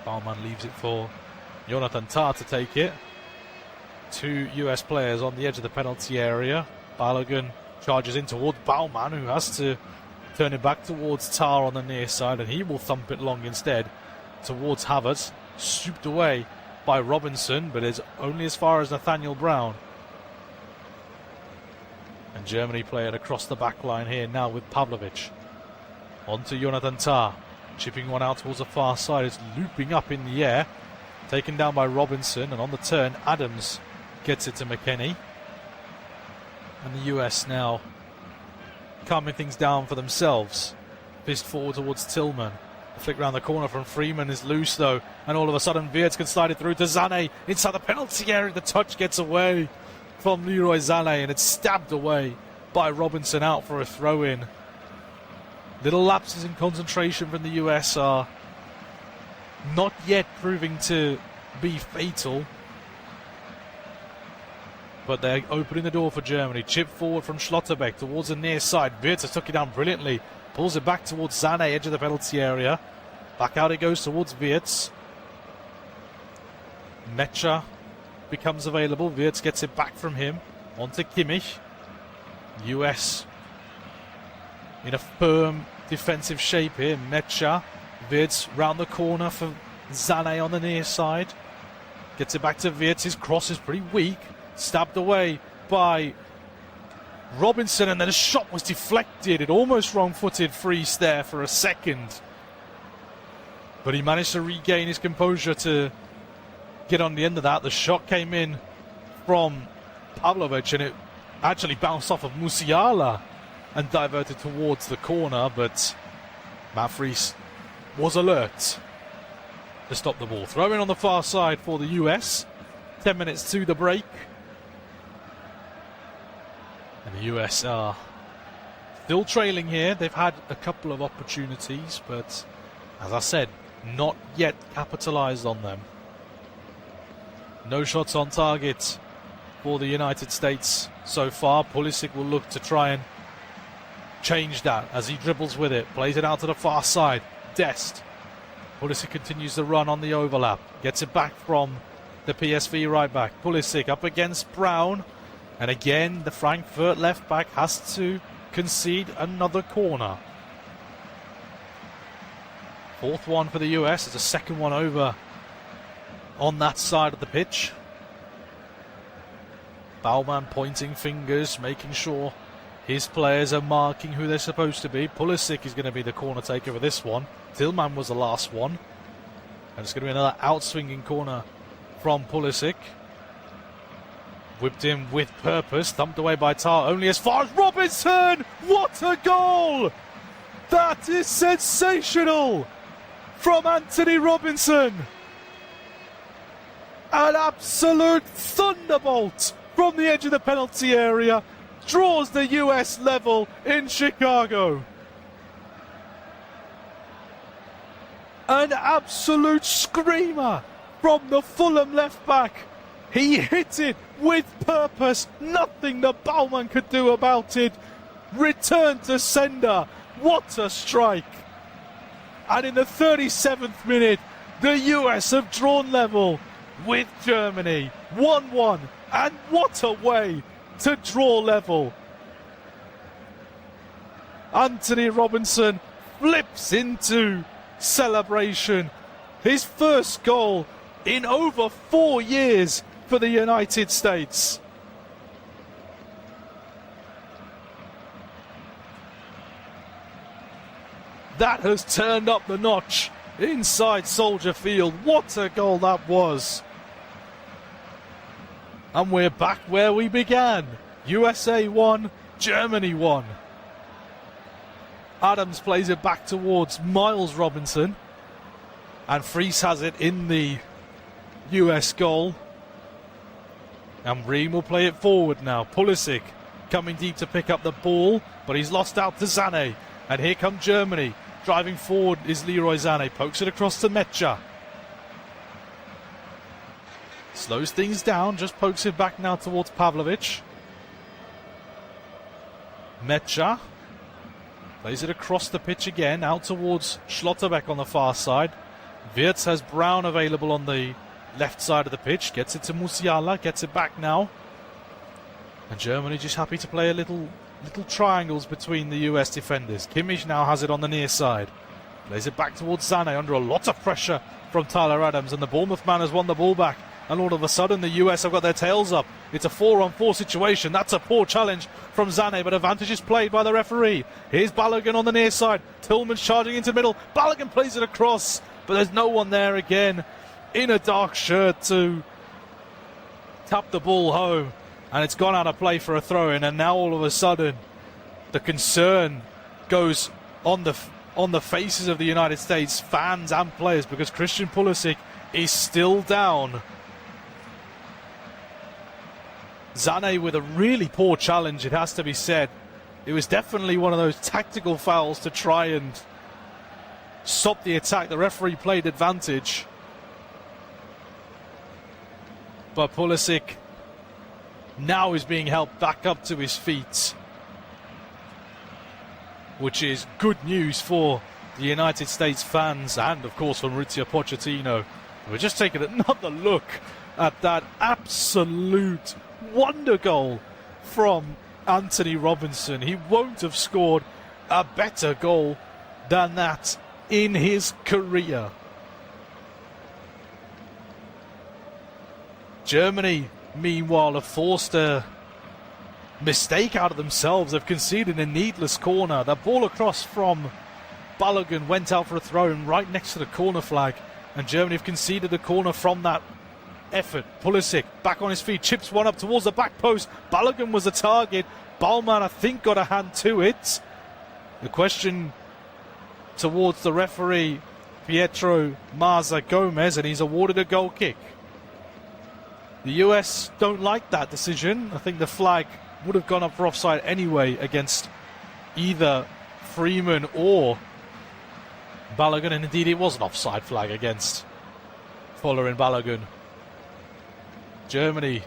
Baumann leaves it for Jonathan Tah to take it. Two US players on the edge of the penalty area. Balogun charges in towards Baumann, who has to turn it back towards Tah on the near side, and he will thump it long instead towards Havertz. Swooped away by Robinson, but is only as far as Nathaniel Brown. And Germany play it across the back line here now with Pavlovic. On to Jonathan Tah. Chipping one out towards the far side. It's looping up in the air. Taken down by Robinson, and on the turn, Adams gets it to McKennie. And the US now calming things down for themselves. Fist forward towards Tillman. The flick round the corner from Freeman is loose though, and all of a sudden Wirtz can slide it through to Sané inside the penalty area. The touch gets away from Leroy Sané, and it's stabbed away by Robinson out for a throw-in. Little lapses in concentration from the US are not yet proving to be fatal, but they're opening the door for Germany. Chip forward from Schlotterbeck towards the near side. Wirtz has took it down brilliantly. Pulls it back towards Sané, edge of the penalty area. Back out it goes towards Wirtz. Mecha becomes available. Wirtz gets it back from him. On to Kimmich. US in a firm defensive shape here. Mecha. Wirtz round the corner for Sané on the near side. Gets it back to Wirtz. His cross is pretty weak. Stabbed away by Robinson, and then a shot was deflected. It almost wrong-footed Freese there for a second, but he managed to regain his composure to get on the end of that. The shot came in from Pavlovic, and it actually bounced off of Musiala and diverted towards the corner, but Matt Freese was alert to stop the ball. Throw in on the far side for the US. 10 minutes to the break. And the US are still trailing here. They've had a couple of opportunities, but as I said, not yet capitalized on them. No shots on target for the United States so far. Pulisic will look to try and change that as he dribbles with it. Plays it out to the far side. Dest. Pulisic continues to run on the overlap. Gets it back from the PSV right back. Pulisic up against Brown. And again, the Frankfurt left back has to concede another corner. Fourth one for the US. It's a second one over on that side of the pitch. Baumann pointing fingers, making sure his players are marking who they're supposed to be. Pulisic is going to be the corner taker for this one. Tillman was the last one. And it's going to be another outswinging corner from Pulisic. Whipped in with purpose, thumped away by Tah, only as far as Robinson! What a goal! That is sensational from Anthony Robinson! An absolute thunderbolt from the edge of the penalty area, draws the US level in Chicago. An absolute screamer from the Fulham left back. He hit it with purpose. Nothing that Baumann could do about it. Return to sender. What a strike. And in the 37th minute, the US have drawn level with Germany. 1-1. And what a way to draw level. Anthony Robinson flips into celebration. His first goal in over 4 years for the United States. That has turned up the notch inside Soldier Field. What a goal that was. And we're back where we began. USA 1, Germany 1. Adams plays it back towards Miles Robinson. And Fries has it in the US goal. And Ream will play it forward now. Pulisic coming deep to pick up the ball, but he's lost out to Sané. And here come Germany. Driving forward is Leroy Sané. Pokes it across to Mecha. Slows things down, just pokes it back now towards Pavlovic. Mecha plays it across the pitch again, out towards Schlotterbeck on the far side. Wirtz has Brown available on the left side of the pitch. Gets it to Musiala, gets it back now. And Germany just happy to play a little triangles between the US defenders. Kimmich now has it on the near side. Plays it back towards Sané under a lot of pressure from Tyler Adams, and the Bournemouth man has won the ball back. And all of a sudden the US have got their tails up. It's a 4-on-4 situation. That's a poor challenge from Sané, but advantage is played by the referee. Here's Balogun on the near side. Tillman's charging into the middle. Balogun plays it across, but there's no one there again in a dark shirt to tap the ball home. And it's gone out of play for a throw-in, and now all of a sudden the concern goes on the faces of the United States fans and players, because Christian Pulisic is still down. Sané with a really poor challenge, it has to be said. It was definitely one of those tactical fouls to try and stop the attack. The referee played advantage. But Pulisic now is being helped back up to his feet, which is good news for the United States fans and, of course, for Mauricio Pochettino. We're just taking another look at that absolute wonder goal from Anthony Robinson. He won't have scored a better goal than that in his career. Germany, meanwhile, have forced a mistake out of themselves. They've conceded a needless corner. The ball across from Balogun went out for a throw in right next to the corner flag, and Germany have conceded a corner from that effort. Pulisic back on his feet, chips one up towards the back post. Balogun was the target. Ballman, I think, got a hand to it. The question towards the referee, Pietro Maza Gomez, and he's awarded a goal kick. The US don't like that decision. I think the flag would have gone up for offside anyway against either Freeman or Balogun, and indeed it was an offside flag against Fuller Balogun. Germany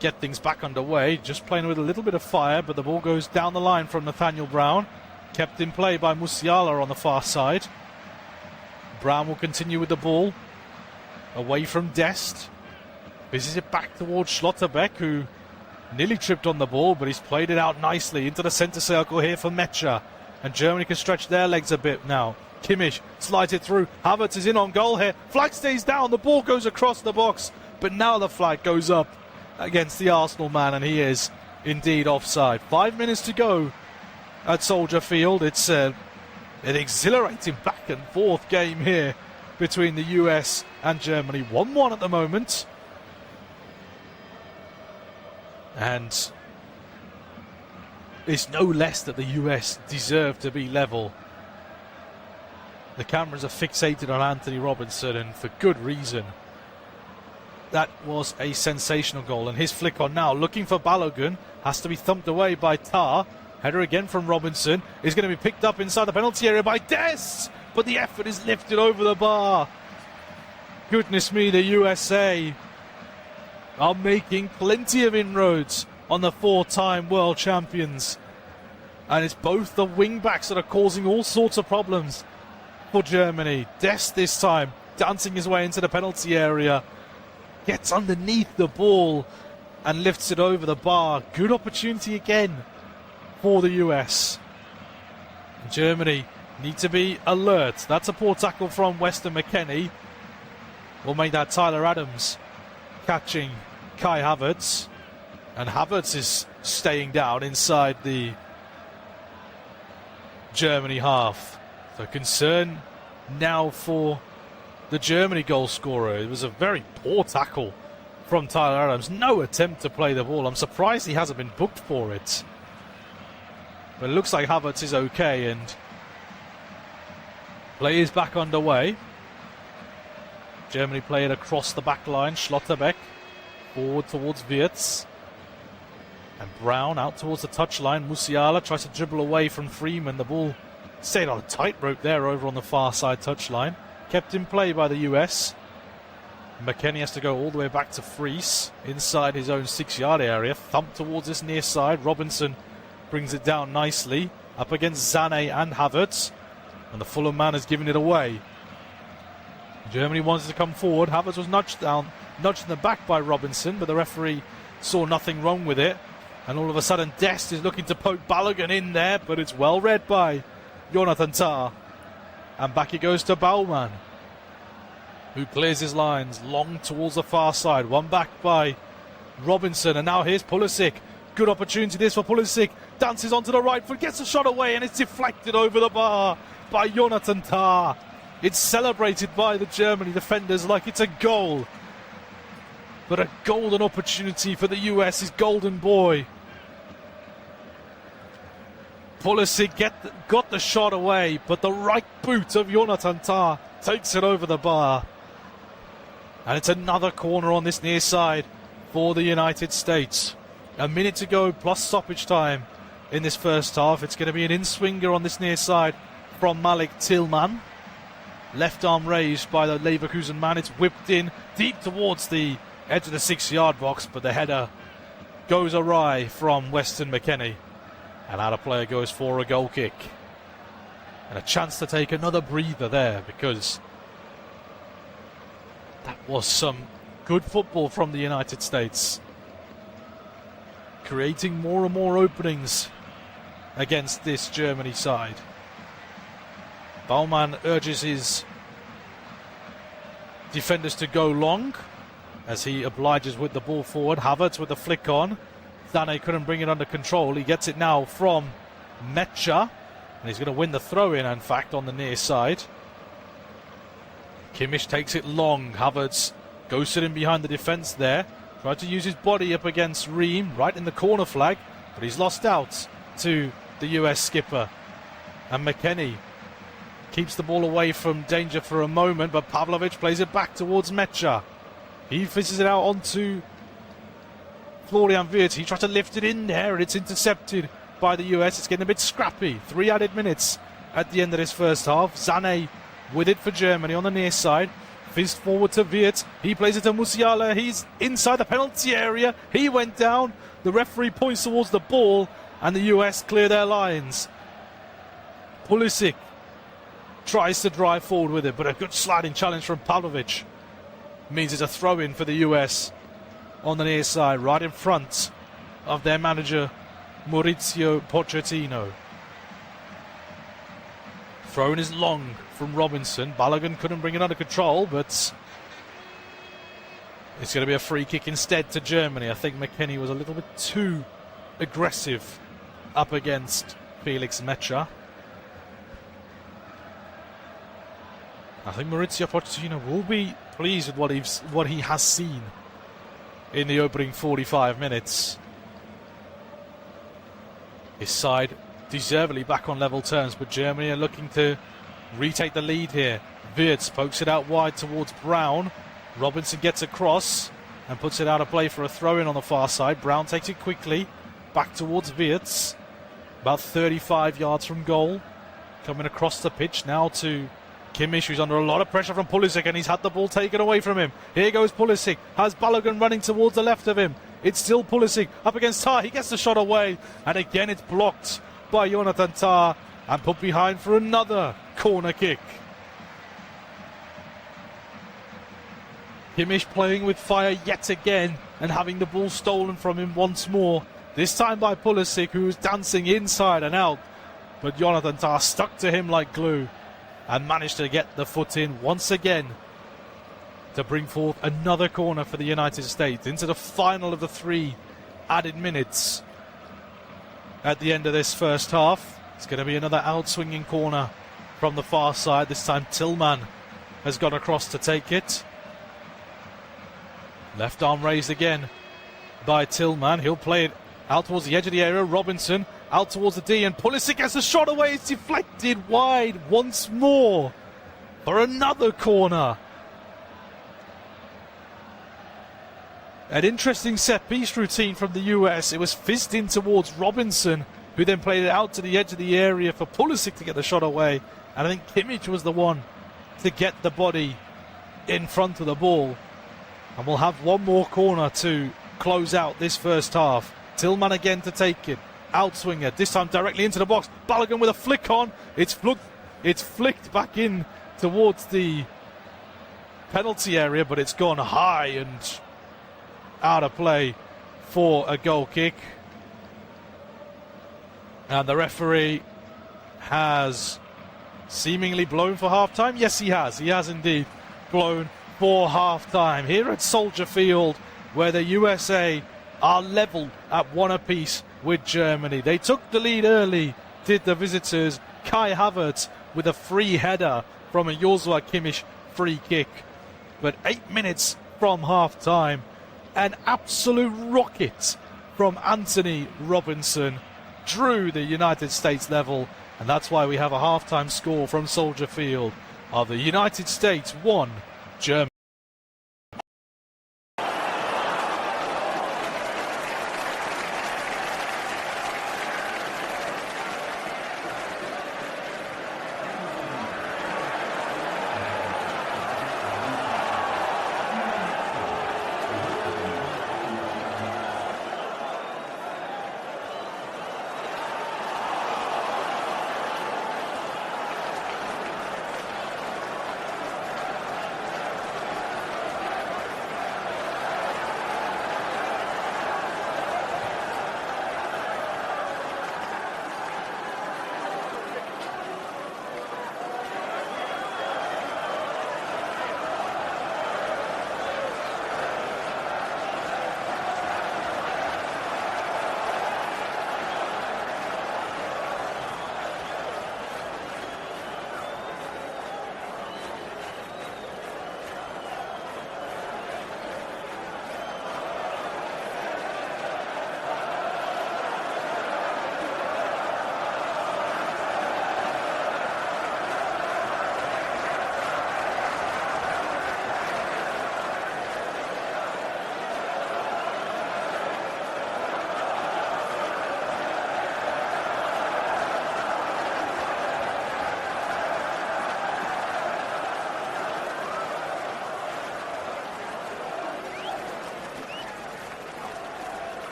get things back underway, just playing with a little bit of fire, but the ball goes down the line from Nathaniel Brown, kept in play by Musiala on the far side. Brown will continue with the ball away from Dest. This is it back towards Schlotterbeck, who nearly tripped on the ball, but he's played it out nicely into the centre circle here for Mecha. And Germany can stretch their legs a bit now. Kimmich slides it through. Havertz is in on goal here. Flag stays down. The ball goes across the box. But now the flag goes up against the Arsenal man, and he is indeed offside. 5 minutes to go at Soldier Field. It's an exhilarating back and forth game here between the US and Germany. 1-1 at the moment. And it's no less that the US deserve to be level. The cameras are fixated on Anthony Robinson, and for good reason. That was a sensational goal, and his flick on now, looking for Balogun, has to be thumped away by Tar. Header again from Robinson, is going to be picked up inside the penalty area by Dest, but the effort is lifted over the bar. Goodness me, the USA are making plenty of inroads on the 4-time world champions. And it's both the wing-backs that are causing all sorts of problems for Germany. Dest this time, dancing his way into the penalty area. Gets underneath the ball and lifts it over the bar. Good opportunity again for the US. Germany need to be alert. That's a poor tackle from Weston McKennie. Will make that Tyler Adams. catching Kai Havertz. And Havertz is staying down inside the Germany half. So concern now for the Germany goal scorer. It was a very poor tackle from Tyler Adams. No attempt to play the ball. I'm surprised he hasn't been booked for it. But it looks like Havertz is okay, and play is back underway. Germany play it across the back line. Schlotterbeck forward towards Wirtz. And Brown out towards the touchline. Musiala tries to dribble away from Freeman. The ball stayed on a tightrope there over on the far side touchline. Kept in play by the US. McKennie has to go all the way back to Fries inside his own 6-yard area. Thump towards this near side. Robinson brings it down nicely. Up against Sané and Havertz. And the Fulham man has given it away. Germany wanted to come forward. Havertz was nudged in the back by Robinson, but the referee saw nothing wrong with it. And all of a sudden Dest is looking to poke Balogun in there, but it's well read by Jonathan Tah. And back it goes to Baumann, who clears his lines long towards the far side. One back by Robinson, and now here's Pulisic. Good opportunity this for Pulisic. Dances onto the right foot, gets a shot away, and it's deflected over the bar by Jonathan Tah. It's celebrated by the Germany defenders like it's a goal. But a golden opportunity for the US, his golden boy. Pulisic got the shot away, but the right boot of Jonathan Tah takes it over the bar. And it's another corner on this near side for the United States. A minute to go plus stoppage time in this first half. It's going to be an in-swinger on this near side from Malik Tillman. Left arm raised by the Leverkusen man. It's whipped in deep towards the edge of the 6-yard box, but the header goes awry from Weston McKennie. And out of play goes for a goal kick. And a chance to take another breather there, because that was some good football from the United States. Creating more and more openings against this Germany side. Baumann urges his defenders to go long as he obliges with the ball forward. Havertz with the flick on. Sané couldn't bring it under control. He gets it now from Mecha, and he's going to win the throw-in, in fact, on the near side. Kimmich takes it long. Havertz goes to him behind the defence there. Tried to use his body up against Ream, right in the corner flag, but he's lost out to the US skipper. And McKennie keeps the ball away from danger for a moment, but Pavlovic plays it back towards Mecha. He fishes it out onto Florian Wirtz. He tries to lift it in there, and it's intercepted by the US. It's getting a bit scrappy. 3 added minutes at the end of this first half. Sané with it for Germany on the near side. Fist forward to Wirtz. He plays it to Musiala. He's inside the penalty area. He went down. The referee points towards the ball, and the US clear their lines. Pulisic tries to drive forward with it, but a good sliding challenge from Pavlovic means it's a throw-in for the US on the near side, right in front of their manager Maurizio Pochettino. Throw-in is long from Robinson. Balogun couldn't bring it under control, but it's going to be a free kick instead to Germany. I think McKennie was a little bit too aggressive up against Felix Mecha. I think Maurizio Pochettino will be pleased with what he has seen in the opening 45 minutes. His side deservedly back on level terms, but Germany are looking to retake the lead here. Wirtz pokes it out wide towards Brown. Robinson gets across and puts it out of play for a throw-in on the far side. Brown takes it quickly back towards Wirtz, about 35 yards from goal. Coming across the pitch now to Kimmich, who's under a lot of pressure from Pulisic, and he's had the ball taken away from him. Here goes Pulisic, has Balogun running towards the left of him. It's still Pulisic up against Tah. He gets the shot away, and again it's blocked by Jonathan Tah and put behind for another corner kick. Kimmich playing with fire yet again and having the ball stolen from him once more. This time by Pulisic, who was dancing inside and out, but Jonathan Tah stuck to him like glue and managed to get the foot in once again to bring forth another corner for the United States into the final of the 3 added minutes at the end of this first half. It's going to be another outswinging corner from the far side. This time Tillman has gone across to take it. Left arm raised again by Tillman. He'll play it out towards the edge of the area. Robinson out towards the D, and Pulisic gets the shot away. It's deflected wide once more for another corner. An interesting set-piece routine from the US. It was fizzed in towards Robinson, who then played it out to the edge of the area for Pulisic to get the shot away. And I think Kimmich was the one to get the body in front of the ball. And we'll have one more corner to close out this first half. Tillman again to take it. Outswinger, this time directly into the box. Balogun with a flick on. It's flicked back in towards the penalty area, but it's gone high and out of play for a goal kick. And the referee has seemingly blown for half-time. Yes, he has. He has indeed blown for half-time here at Soldier Field, where the USA are level at 1 apiece with Germany. They took the lead early, did the visitors. Kai Havertz with a free header from a Joshua Kimmich free kick. But 8 minutes from half-time, an absolute rocket from Anthony Robinson drew the United States level, and that's why we have a half-time score from Soldier Field of the United States 1, Germany.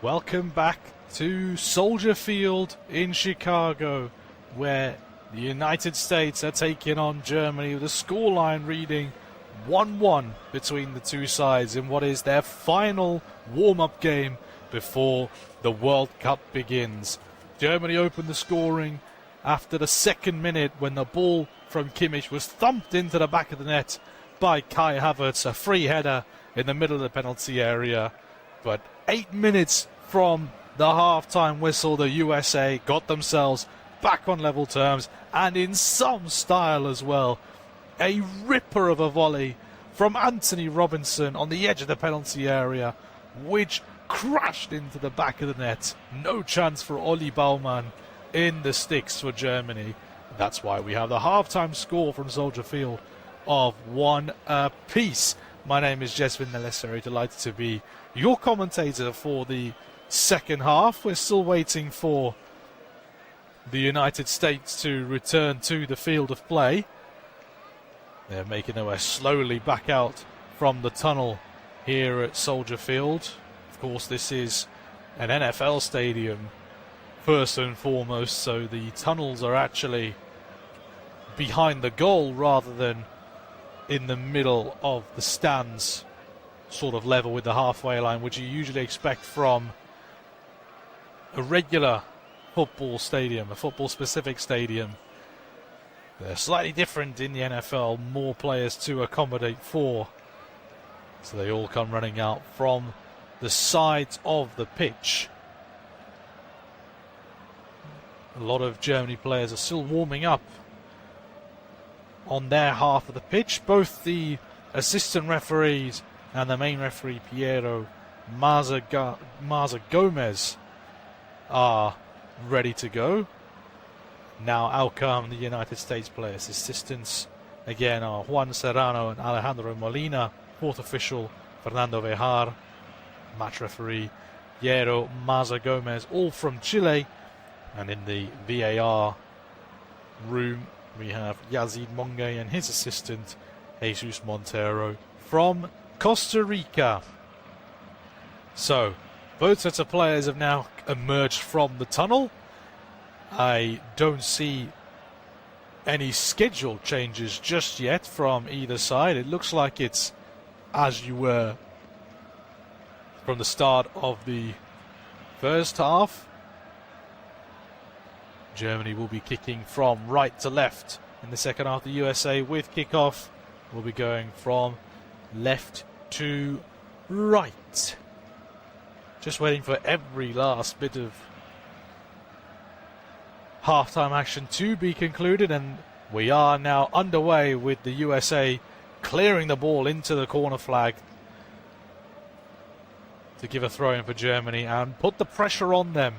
Welcome back to Soldier Field in Chicago, where the United States are taking on Germany with a scoreline reading 1-1 between the two sides in what is their final warm-up game before the World Cup begins. Germany opened the scoring after the second minute when the ball from Kimmich was thumped into the back of the net by Kai Havertz, a free header in the middle of the penalty area. But 8 minutes from the half-time whistle, the USA got themselves back on level terms, and in some style as well. A ripper of a volley from Anthony Robinson on the edge of the penalty area, which crashed into the back of the net. No chance for Oli Baumann in the sticks for Germany. That's why we have the half-time score from Soldier Field of 1 apiece. My name is Jesvin Nelesseri, delighted to be your commentator for the second half. We're still waiting for the United States to return to the field of play. They're making their way slowly back out from the tunnel here at Soldier Field. Of course, this is an NFL stadium first and foremost, so the tunnels are actually behind the goal rather than in the middle of the stands, sort of level with the halfway line, which you usually expect from a regular football stadium, a football-specific stadium. They're slightly different in the NFL, more players to accommodate for. So they all come running out from the sides of the pitch. A lot of Germany players are still warming up on their half of the pitch. Both the assistant referees and the main referee, Piero Maza Gomez, are ready to go. Now out come the United States players. Assistants again are Juan Serrano and Alejandro Molina. Fourth official, Fernando Vejar. Match referee, Piero Maza Gomez, all from Chile. And in the VAR room, we have Yazid Monge and his assistant, Jesus Montero, from Costa Rica. So, both sets of players have now emerged from the tunnel. I don't see any scheduled changes just yet from either side. It looks like it's as you were from the start of the first half. Germany will be kicking from right to left in the second half. The USA with kickoff will be going from left to right. Just waiting for every last bit of half-time action to be concluded, and we are now underway with the USA clearing the ball into the corner flag to give a throw-in for Germany and put the pressure on them.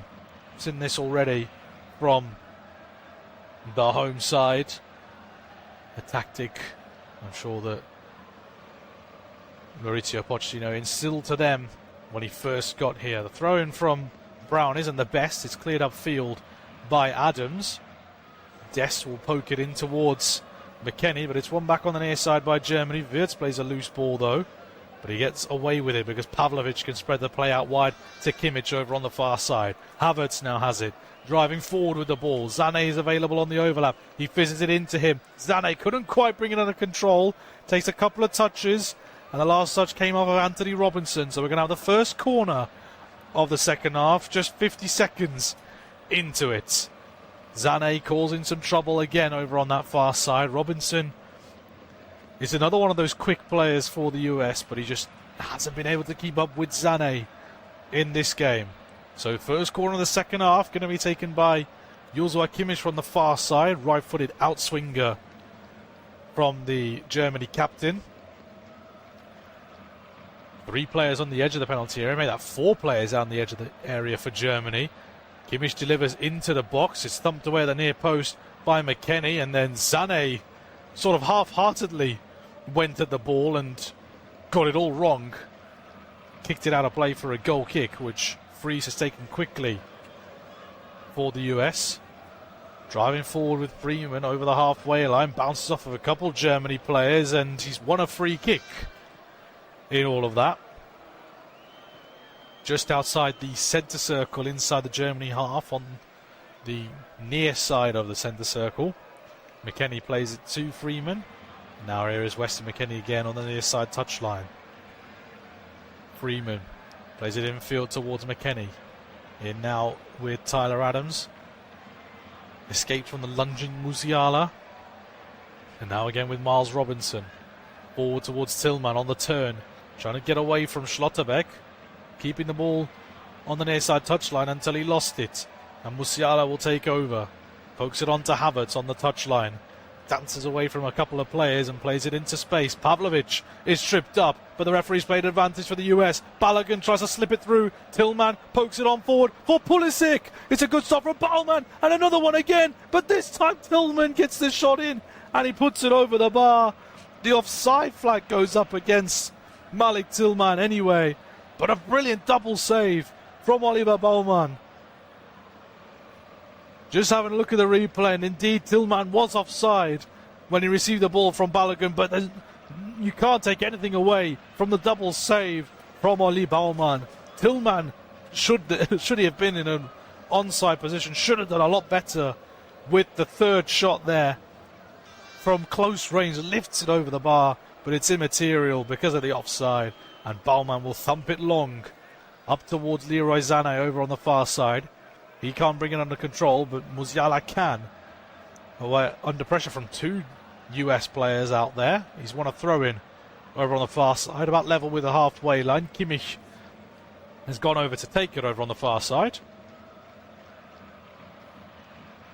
Seen this already from the home side. A tactic I'm sure that Mauricio Pochettino instilled to them when he first got here. The throw-in from Brown isn't the best. It's cleared upfield by Adams. Dest will poke it in towards McKennie, but it's won back on the near side by Germany. Wirtz plays a loose ball though, but he gets away with it because Pavlovic can spread the play out wide to Kimmich over on the far side. Havertz now has it, driving forward with the ball. Sané is available on the overlap. He fizzes it into him. Sané couldn't quite bring it under control. Takes a couple of touches, and the last touch came off of Anthony Robinson. So we're going to have the first corner of the second half, just 50 seconds into it. Sané causing some trouble again over on that far side. Robinson is another one of those quick players for the US, but he just hasn't been able to keep up with Sané in this game. So first corner of the second half going to be taken by Joshua Kimmich from the far side. Right-footed outswinger from the Germany captain. 3 players on the edge of the penalty area. Made that 4 players down the edge of the area for Germany. Kimmich delivers into the box. It's thumped away at the near post by McKennie, and then Sané sort of half-heartedly went at the ball and got it all wrong. Kicked it out of play for a goal kick, which Fries has taken quickly for the US. Driving forward with Freeman over the halfway line. Bounces off of a couple Germany players, and he's won a free kick in all of that. just outside the centre circle inside the Germany half on the near side of the centre circle. McKennie plays it to Freeman. Now here is Weston McKennie again on the near side touchline. Freeman plays it infield towards McKennie. In now with Tyler Adams. Escaped from the lunging Musiala. And now again with Miles Robinson. Forward towards Tillman on the turn. Trying to get away from Schlotterbeck. Keeping the ball on the near side touchline until he lost it. And Musiala will take over. Pokes it on to Havertz on the touchline. Dances away from a couple of players and plays it into space. Pavlovic is tripped up, but the referee's played advantage for the US. Balogun tries to slip it through. Tillman pokes it on forward for Pulisic. It's a good stop from Baumann, and another one again. But this time Tillman gets the shot in, and he puts it over the bar. The offside flag goes up against Malik Tillman anyway. But a brilliant double save from Oliver Baumann. Just having a look at the replay, and indeed Tillman was offside when he received the ball from Balogun, but you can't take anything away from the double save from Oli Baumann. Tillman should he have been in an onside position, should have done a lot better with the third shot there from close range, lifts it over the bar, but it's immaterial because of the offside, and Baumann will thump it long up towards Leroy Sané over on the far side. He can't bring it under control, but Musiala can. Under pressure from two US players out there. He's won a throw-in over on the far side, about level with the halfway line. Kimmich has gone over to take it over on the far side.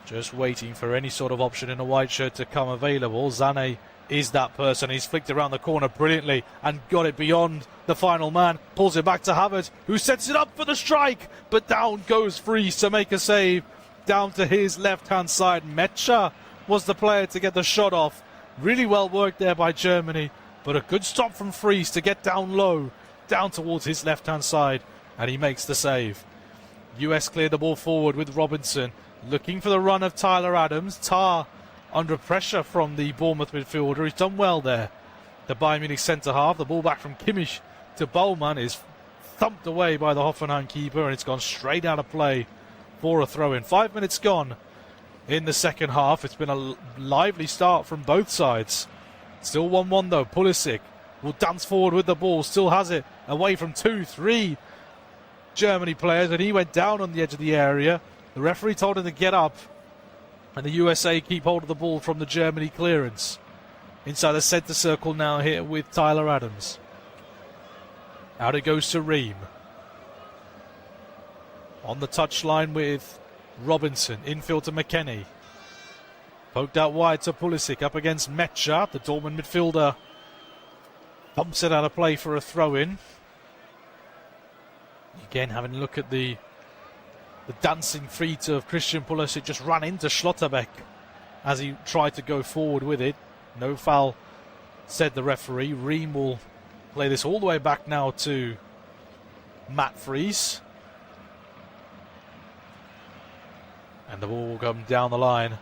Just waiting for any sort of option in a white shirt to come available. Sané is that person. He's flicked around the corner brilliantly and got it beyond the final man. Pulls it back to Havertz, who sets it up for the strike, but down goes Fries to make a save. Down to his left-hand side. Mecha was the player to get the shot off. Really well worked there by Germany, but a good stop from Fries to get down low, down towards his left-hand side, and he makes the save. US clear the ball forward with Robinson, looking for the run of Tyler Adams. Tar under pressure from the Bournemouth midfielder. He's done well there. The Bayern Munich centre-half, the ball back from Kimmich to Baumann is thumped away by the Hoffenheim keeper, and it's gone straight out of play for a throw-in. 5 minutes gone in the second half. It's been a lively start from both sides. Still 1-1 though. Pulisic will dance forward with the ball, still has it away from 2-3 Germany players, and he went down on the edge of the area. The referee told him to get up, and the USA keep hold of the ball from the Germany clearance. Inside the centre circle now here with Tyler Adams. Out it goes to Ream. On the touchline with Robinson. Infield to McKennie. Poked out wide to Pulisic up against Mecha. The Dortmund midfielder bumps it out of play for a throw-in. Again, having a look at the dancing feet of Christian Pulisic, just ran into Schlotterbeck as he tried to go forward with it. No foul, said the referee. Ream will play this all the way back now to Matt Fries. And the ball will come down the line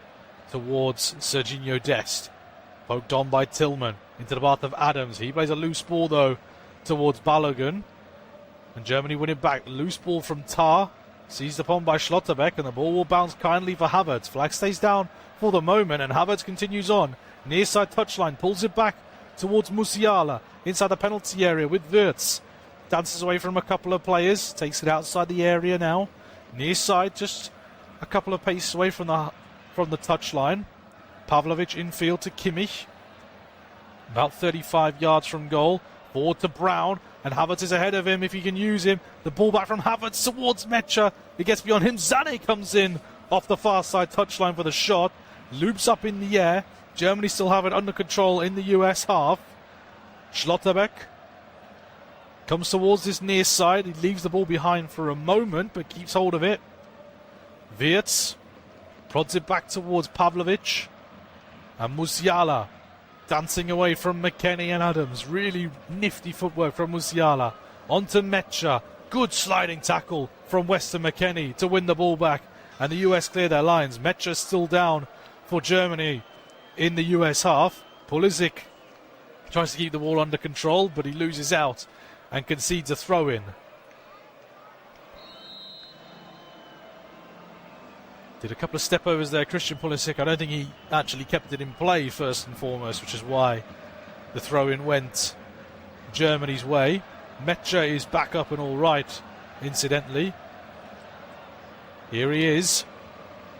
towards Serginho Dest. Poked on by Tillman into the path of Adams. He plays a loose ball though towards Balogun. And Germany win it back. Loose ball from Tar. Seized upon by Schlotterbeck, and the ball will bounce kindly for Havertz. Flag stays down for the moment, and Havertz continues on. Near side touchline, pulls it back towards Musiala. Inside the penalty area with Wirtz. Dances away from a couple of players. Takes it outside the area now. Near side, just a couple of paces away from the touchline. Pavlovic infield to Kimmich. About 35 yards from goal. Forward to Brown. And Havertz is ahead of him if he can use him. The ball back from Havertz towards Mecha. It gets beyond him. Sané comes in off the far side touchline for the shot. Loops up in the air. Germany still have it under control in the US half. Schlotterbeck comes towards this near side. He leaves the ball behind for a moment, but keeps hold of it. Wirtz prods it back towards Pavlovic. And Musiala dancing away from McKennie and Adams. Really nifty footwork from Musiala. Onto Mecha. Good sliding tackle from Weston McKennie to win the ball back. And the US clear their lines. Mecha still down for Germany in the US half. Pulisic tries to keep the ball under control, but he loses out and concedes a throw-in. Did a couple of step overs there, Christian Pulisic. I don't think he actually kept it in play first and foremost, which is why the throw-in went Germany's way. Mecha is back up and all right, incidentally. Here he is,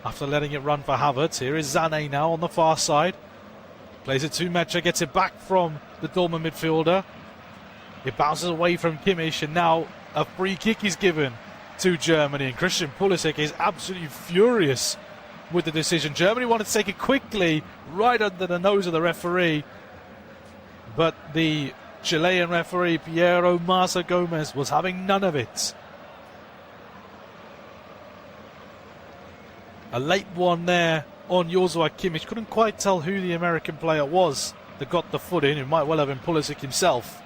after letting it run for Havertz. Here is Sané now on the far side. Plays it to Mecha, gets it back from the Dortmund midfielder. It bounces away from Kimmich, and now a free kick is given to Germany. And Christian Pulisic is absolutely furious with the decision. Germany wanted to take it quickly, right under the nose of the referee. But the Chilean referee, Piero Masa Gomez, was having none of it. A late one there on Joshua Kimmich. Couldn't quite tell who the American player was that got the foot in. It might well have been Pulisic himself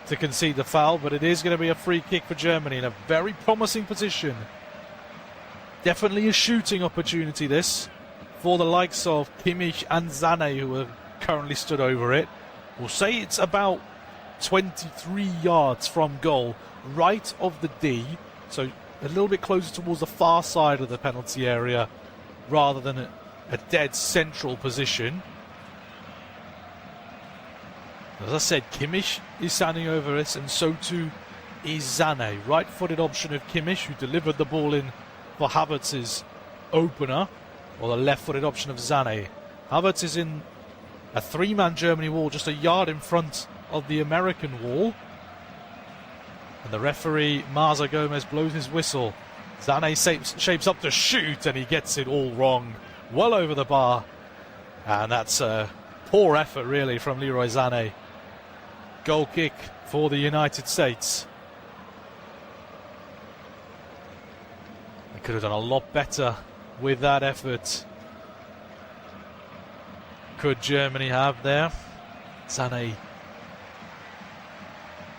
to concede the foul, but it is going to be a free kick for Germany in a very promising position. Definitely a shooting opportunity, this, for the likes of Kimmich and Sané, who are currently stood over it. We'll say it's about 23 yards from goal, right of the D, so a little bit closer towards the far side of the penalty area rather than a dead central position. As I said, Kimmich is standing over it, and so too is Sané. Right-footed option of Kimmich, who delivered the ball in for Havertz's opener, or the left-footed option of Sané. Havertz is in a three-man Germany wall, just a yard in front of the American wall. And the referee, Masa Gomez, blows his whistle. Sané shapes up to shoot, and he gets it all wrong, well over the bar. And that's a poor effort, really, from Leroy Sané. Goal kick for the United States. They could have done a lot better with that effort. Could Germany have there? Sané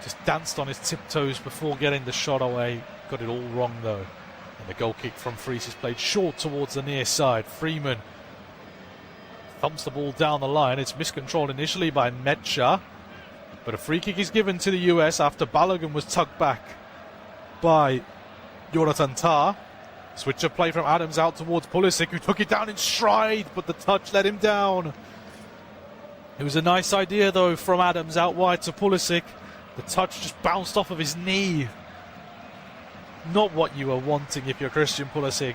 just danced on his tiptoes before getting the shot away. Got it all wrong, though. And the goal kick from Fries is played short towards the near side. Freeman thumps the ball down the line. It's miscontrolled initially by Mecha, but a free kick is given to the US after Balogun was tugged back by Jonathan Tah. Switch of play from Adams out towards Pulisic, who took it down in stride, but the touch let him down. It was a nice idea, though, from Adams out wide to Pulisic. The touch just bounced off of his knee. Not what you were wanting if you're Christian Pulisic.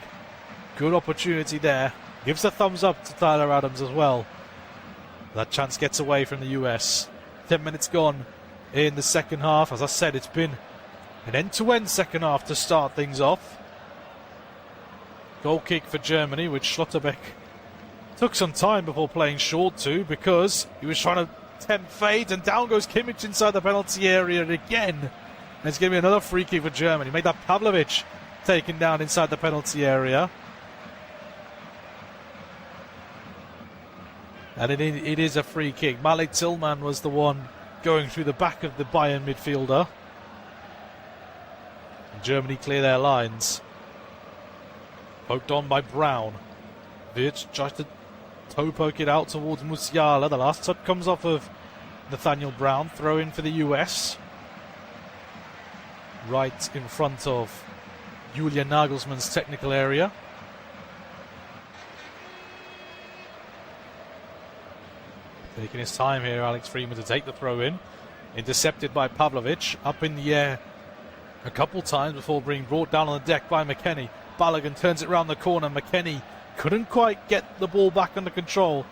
Good opportunity there. Gives a thumbs up to Tyler Adams as well. That chance gets away from the US. 10 minutes gone in the second half. As I said, it's been an end-to-end second half to start things off. Goal kick for Germany, which Schlotterbeck took some time before playing short to, because he was trying to tempt fate, and down goes Kimmich inside the penalty area again. And it's going to be another free kick for Germany. Made that Pavlovic taken down inside the penalty area. And it is a free kick. Malik Tillman was the one going through the back of the Bayern midfielder. And Germany clear their lines. Poked on by Brown. Wirtz tries to toe poke it out towards Musiala. The last touch comes off of Nathaniel Brown. Throw in for the US. Right in front of Julian Nagelsmann's technical area. Taking his time here, Alex Freeman, to take the throw in. Intercepted by Pavlovic. Up in the air a couple times before being brought down on the deck by McKennie. Balogun turns it round the corner. McKennie couldn't quite get the ball back under control.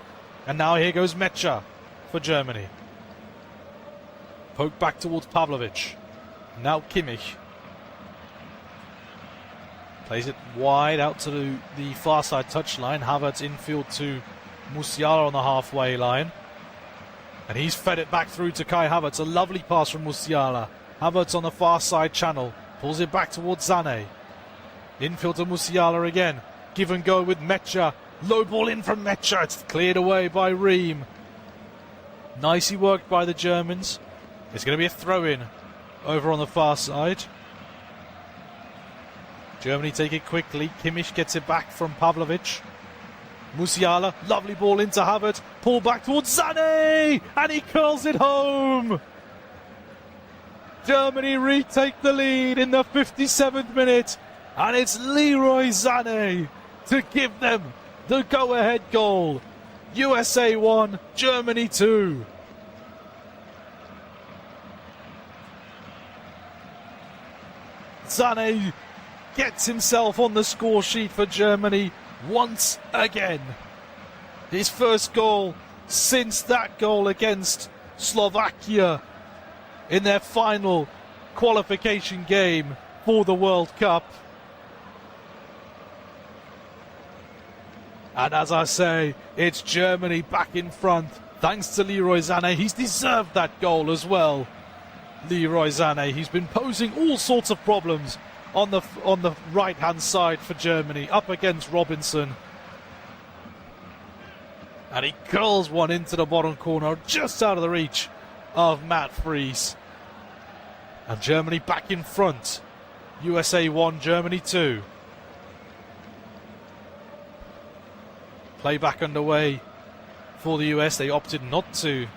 And now here goes Mecha for Germany. Poked back towards Pavlovic. Now Kimmich. Plays it wide out to the far side touchline. Havertz infield to Musiala on the halfway line. And he's fed it back through to Kai Havertz. A lovely pass from Musiala. Havertz on the far side channel. Pulls it back towards Sané. Infield to Musiala again. Give and go with Mecha. Low ball in from Mecha. It's cleared away by Ream. Nicely worked by the Germans. It's going to be a throw-in over on the far side. Germany take it quickly. Kimmich gets it back from Pavlovic. Musiala, lovely ball into Havertz. Pull back towards Sané, and he curls it home. Germany retake the lead in the 57th minute. And it's Leroy Sané to give them the go-ahead goal. USA 1, Germany 2. Sané gets himself on the score sheet for Germany once again. His first goal since that goal against Slovakia in their final qualification game for the World Cup. And as I say, it's Germany back in front thanks to Leroy Sané. He's deserved that goal as well. Leroy Sané, he's been posing all sorts of problems on the right hand side for Germany up against Robinson. And he curls one into the bottom corner just out of the reach of Matt Fries. And Germany back in front. USA 1, Germany 2. Play back underway for the US. They opted not to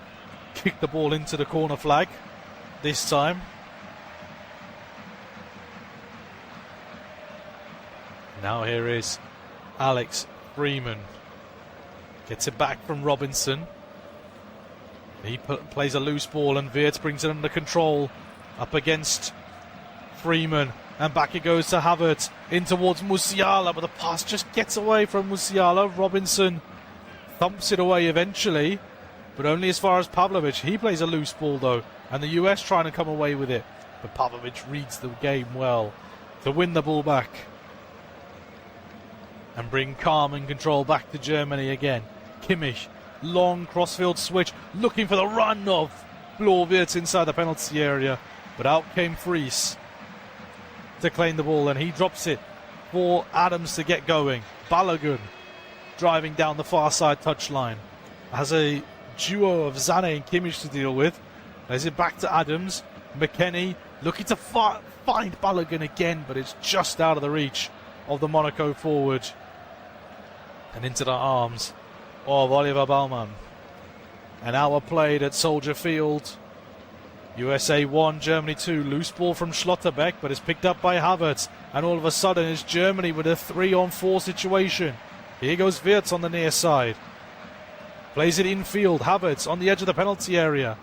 kick the ball into the corner flag this time. Now here is Alex Freeman. Gets it back from Robinson. He plays a loose ball and Wirtz brings it under control. Up against Freeman. And back it goes to Havertz. In towards Musiala, but the pass just gets away from Musiala. Robinson thumps it away eventually, but only as far as Pavlovic. He plays a loose ball though, and the US trying to come away with it. But Pavlovic reads the game well to win the ball back and bring calm and control back to Germany again. Kimmich, long crossfield switch, looking for the run of Flo Wirtz inside the penalty area, but out came Fries to claim the ball, and he drops it for Adams to get going. Balogun driving down the far side touchline. Has a duo of Sané and Kimmich to deal with. Plays it back to Adams. McKennie looking to find Balogun again, but it's just out of the reach of the Monaco forward. And into the arms of Oliver Baumann. An hour played at Soldier Field. USA 1, Germany 2. Loose ball from Schlotterbeck, but it's picked up by Havertz. And all of a sudden it's Germany with a 3-on-4 situation. Here goes Wirtz on the near side. Plays it infield. Havertz on the edge of the penalty area.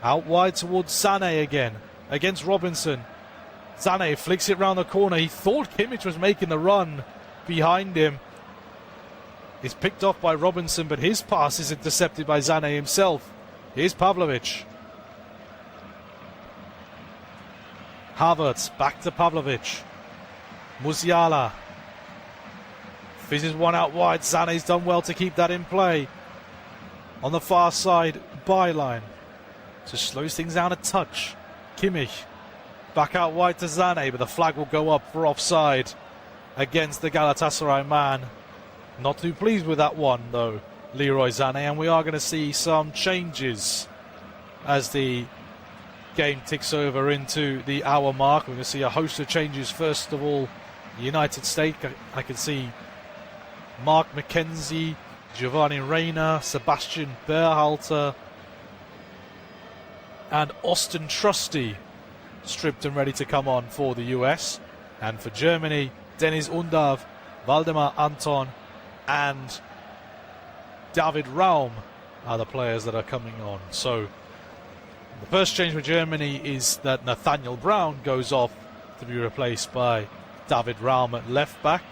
Out wide towards Sané again. Against Robinson. Sané flicks it round the corner. He thought Kimmich was making the run behind him. It's picked off by Robinson, but his pass is intercepted by Sané himself. Here's Pavlovic. Havertz back to Pavlovic. Musiala fizzes one out wide. Sané's done well to keep that in play. On the far side byline. Just slows things down a touch. Kimmich back out wide to Sané, but the flag will go up for offside against the Galatasaray man. Not too pleased with that one though, Leroy Sané, and we are going to see some changes as the game ticks over into the hour mark. We're going to see a host of changes. First of all, the United States. I can see Mark McKenzie, Giovanni Reina, Sebastian Berhalter, and Austin Trusty stripped and ready to come on for the US. And for Germany, Dennis Undav, Waldemar Anton, and David Raum are the players that are coming on. So the first change for Germany is that Nathaniel Brown goes off to be replaced by David Raum at left back.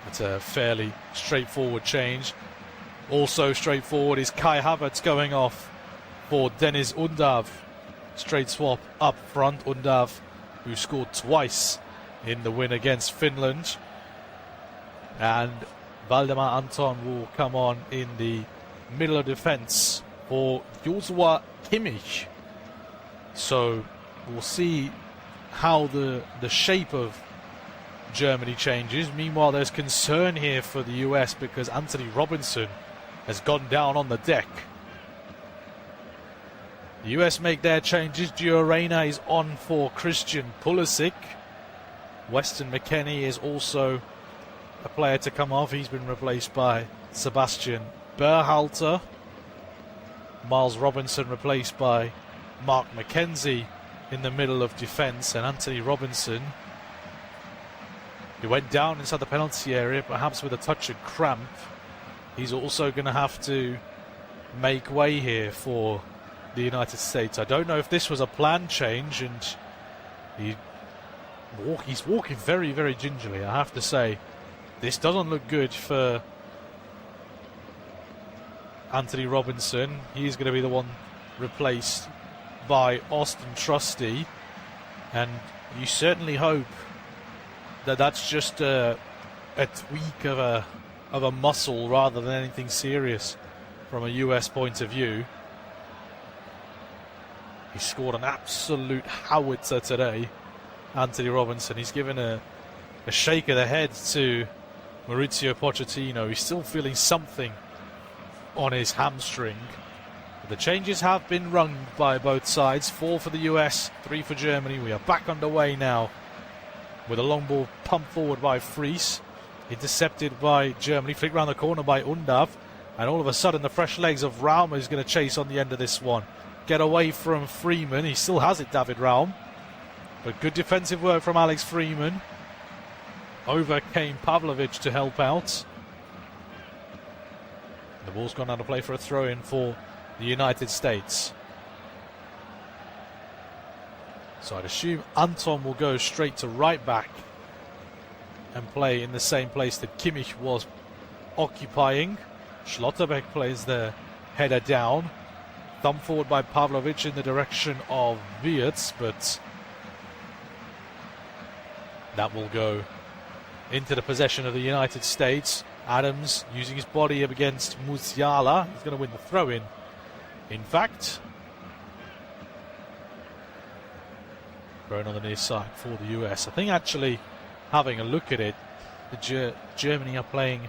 It's a fairly straightforward change. Also straightforward is Kai Havertz going off for Dennis Undav. Straight swap up front. Undav, who scored twice in the win against Finland. And Waldemar Anton will come on in the middle of defence for Joshua Kimmich. So we'll see how the shape of Germany changes. Meanwhile, there's concern here for the US because Anthony Robinson has gone down on the deck. The US make their changes. Gio Reyna is on for Christian Pulisic. Weston McKennie is also a player to come off. He's been replaced by Sebastian Berhalter. Miles Robinson replaced by Mark McKenzie. in the middle of defence, and Anthony Robinson, he went down inside the penalty area, perhaps with a touch of cramp. He's also going to have to make way here for the United States. I don't know if this was a planned change, and he's walking very, very gingerly, I have to say. This doesn't look good for Anthony Robinson. He's going to be the one replaced by Austin Trusty, and you certainly hope that that's just a tweak of a muscle rather than anything serious from a US point of view. He scored an absolute howitzer today, Anthony Robinson. He's given a shake of the head to Mauricio Pochettino. He's still feeling something on his hamstring. The changes have been rung by both sides. 4 for the US, 3 for Germany. We are back underway now with a long ball pumped forward by Fries. Intercepted by Germany. Flicked round the corner by Undav. And all of a sudden the fresh legs of Raum is going to chase on the end of this one. Get away from Freeman. He still has it, David Raum. But good defensive work from Alex Freeman. Over came Pavlovic to help out. The ball's gone out of play for a throw-in for the United States. So I'd assume Anton will go straight to right back and play in the same place that Kimmich was occupying. Schlotterbeck plays the header down. Thumb forward by Pavlovic in the direction of Wirtz, but that will go into the possession of the United States. Adams using his body up against Musiala. He's going to win the throw-in. In fact, thrown on the near side for the US. I think actually, having a look at it, Germany are playing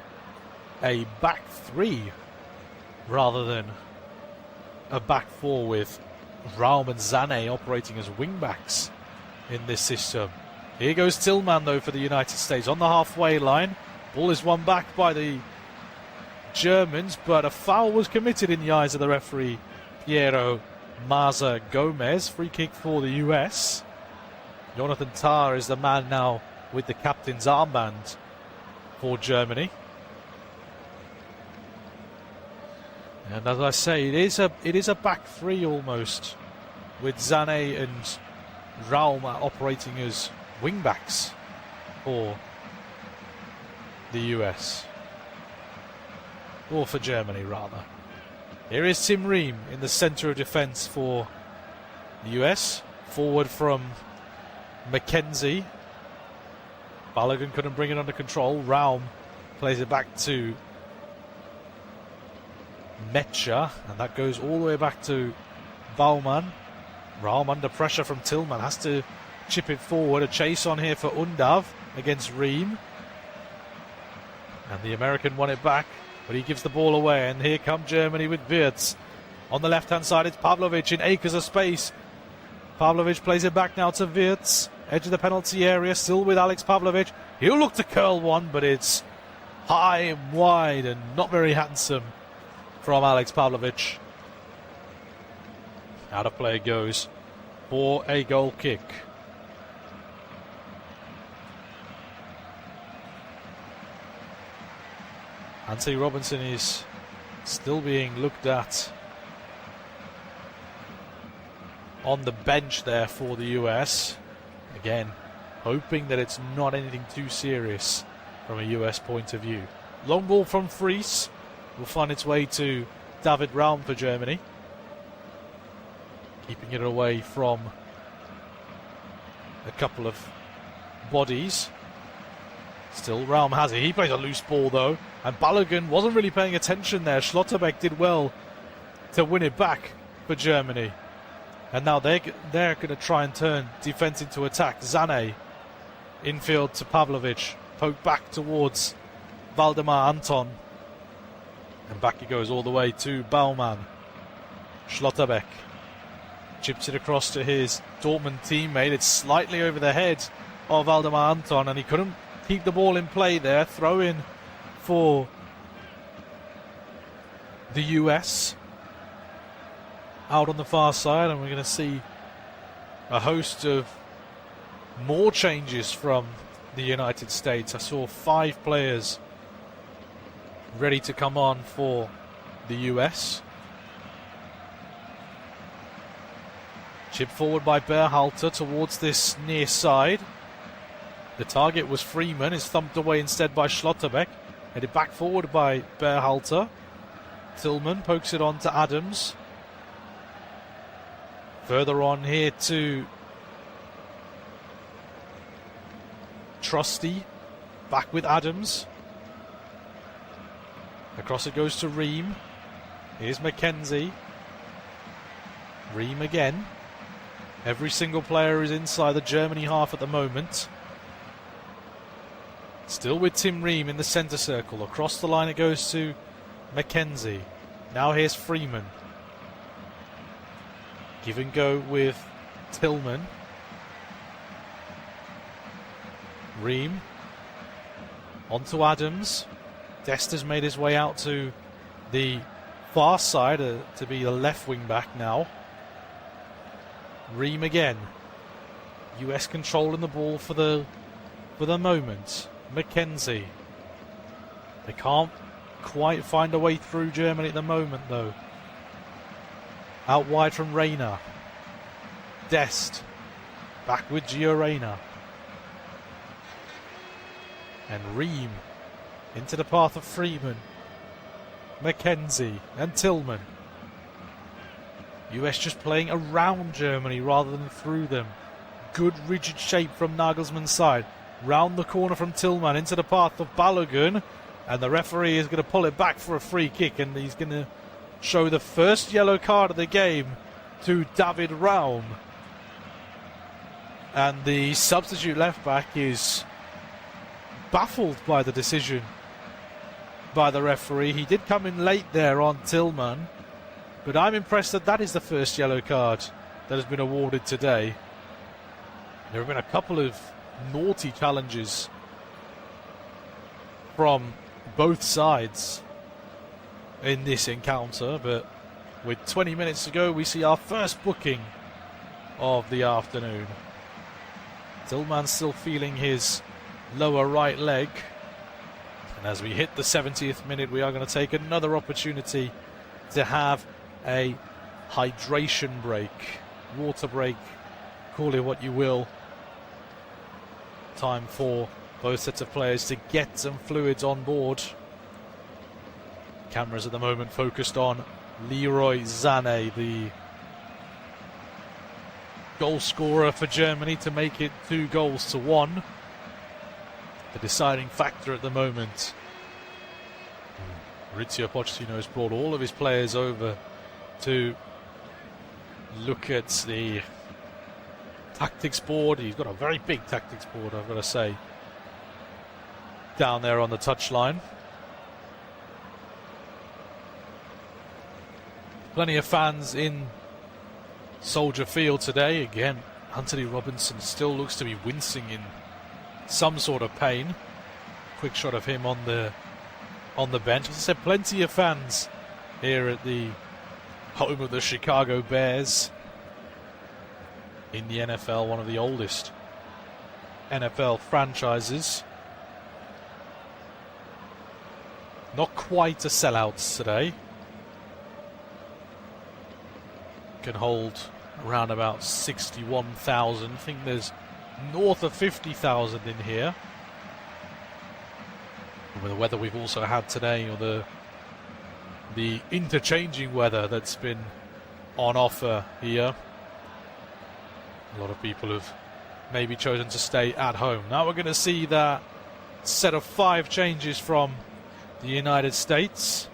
a back 3 rather than a back 4 with Raum and Sané operating as wing-backs in this system. Here goes Tillman, though, for the United States on the halfway line. Ball is won back by the Germans, but a foul was committed in the eyes of the referee, Piero Maza Gomez. Free kick for the US. Jonathan Tah is the man now with the captain's armband for Germany. And as I say, it is a back 3 almost, with Sané and Raum operating as wing-backs for the US. Or for Germany, rather. Here is Tim Ream in the centre of defence for the US. Forward from McKenzie. Balogun couldn't bring it under control. Raum plays it back to Mecha, and that goes all the way back to Baumann. Raum under pressure from Tillman, has to chip it forward. A chase on here for Undav against Ream. And the American won it back, but he gives the ball away, and here come Germany with Wirtz. On the left-hand side, it's Pavlovic in acres of space. Pavlovic plays it back now to Wirtz. Edge of the penalty area, still with Alex Pavlovic. He'll look to curl one, but it's high and wide and not very handsome from Alex Pavlovic. Out of play it goes for a goal kick. Anthony Robinson is still being looked at on the bench there for the US. Again, hoping that it's not anything too serious from a US point of view. Long ball from Fries will find its way to David Raum for Germany. Keeping it away from a couple of bodies. Still, Raum has it. He plays a loose ball, though. And Balogun wasn't really paying attention there. Schlotterbeck did well to win it back for Germany. And now they're going to try and turn defence into attack. Sané, infield to Pavlovic. Poke back towards Valdemar Anton. And back he goes all the way to Baumann. Schlotterbeck chips it across to his Dortmund teammate. It's slightly over the head of Valdemar Anton, and he couldn't keep the ball in play there. Throw in for the US. Out on the far side, and we're going to see a host of more changes from the United States. I saw 5 players ready to come on for the US. Chip forward by Berhalter towards this near side. The target was Freeman, is thumped away instead by Schlotterbeck. Headed back forward by Berhalter. Tillman pokes it on to Adams. Further on here to Trusty. Back with Adams. Across it goes to Ream. Here's McKenzie. Ream again. Every single player is inside the Germany half at the moment. Still with Tim Ream in the centre circle. Across the line it goes to McKenzie. Now here's Freeman. Give and go with Tillman. Ream. On to Adams. Dest has made his way out to the far side to be the left wing back now. Ream again. US controlling the ball for the moment. McKenzie. They can't quite find a way through Germany at the moment though. Out wide from Reyna. Dest. Back with Gio Reyna. And Ream into the path of Freeman. McKenzie and Tillman. US just playing around Germany rather than through them. Good rigid shape from Nagelsmann's side. Round the corner from Tillman into the path of Balogun. And the referee is going to pull it back for a free kick. And he's going to show the first yellow card of the game to David Raum. And the substitute left back is baffled by the decision by the referee. He did come in late there on Tillman, but I'm impressed that that is the first yellow card that has been awarded today. There have been a couple of naughty challenges from both sides in this encounter, but with 20 minutes to go we see our first booking of the afternoon. Tillman still feeling his lower right leg. And as we hit the 70th minute, we are going to take another opportunity to have a hydration break, water break, call it what you will. Time for both sets of players to get some fluids on board. Cameras at the moment focused on Leroy Sané, the goal scorer for Germany, to make it 2-1. The deciding factor at the moment. Maurizio Pochettino has brought all of his players over to look at the tactics board. He's got a very big tactics board, I've got to say, down there on the touchline. Plenty of fans in Soldier Field today. Again, Anthony Robinson still looks to be wincing in some sort of pain. Quick shot of him on the bench. As I said, plenty of fans here at the home of the Chicago Bears in the NFL, one of the oldest NFL franchises. Not quite a sellout today. Can hold around about 61,000. I think there's north of 50,000 in here. And with the weather we've also had today, or the interchanging weather that's been on offer here, a lot of people have maybe chosen to stay at home. Now we're going to see that set of 5 changes from the United States.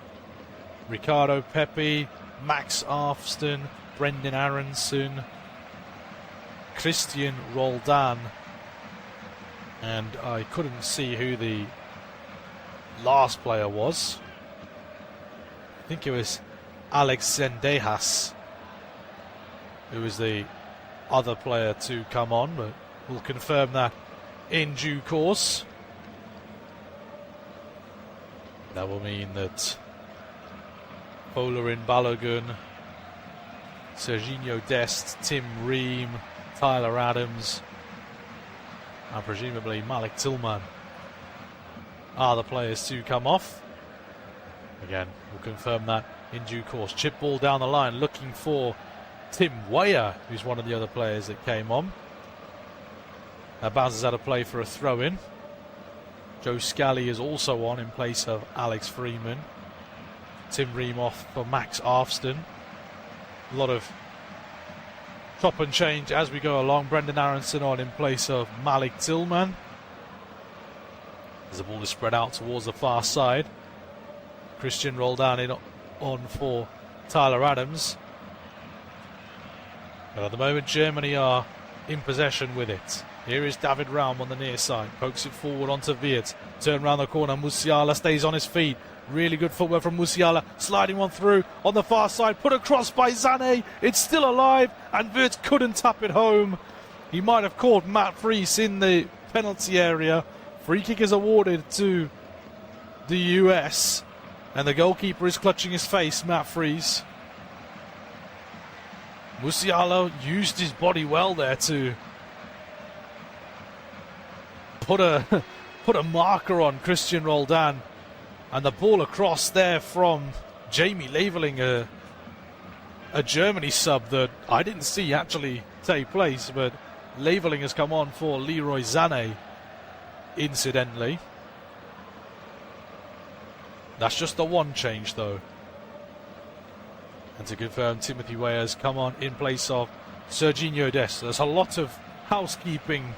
Ricardo Pepi, Max Arfston, Brendan Aronson, Christian Roldan, and I couldn't see who the last player was. I think it was Alex Zendejas who was the other player to come on, but we'll confirm that in due course. That will mean that Polarin Balogun, Serginho Dest, Tim Ream, Tyler Adams and presumably Malik Tillman are the players to come off. Again, we'll confirm that in due course. Chip ball down the line, looking for Tim Weyer, who's one of the other players that came on. That bounces out of play for a throw-in. Joe Scally is also on in place of Alex Freeman. Tim Ream off for Max Arfston. A lot of chop and change as we go along. Brendan Aronson on in place of Malik Tillman. As the ball is spread out towards the far side. Christian Roldan in on for Tyler Adams. But at the moment, Germany are in possession with it. Here is David Raum on the near side. Pokes it forward onto Wirtz. Turn around the corner. Musiala stays on his feet. Really good footwork from Musiala. Sliding one through on the far side. Put across by Sané. It's still alive. And Wirtz couldn't tap it home. He might have caught Matt Fries in the penalty area. Free kick is awarded to the US. And the goalkeeper is clutching his face, Matt Fries. Musiala used his body well there to put a marker on Christian Roldan. And the ball across there from Jamie Leveling, a Germany sub that I didn't see actually take place, but Leveling has come on for Leroy Sané, incidentally. That's just the one change, though. And to confirm, Timothy Weah has come on in place of Serginho Dest. There's a lot of housekeeping,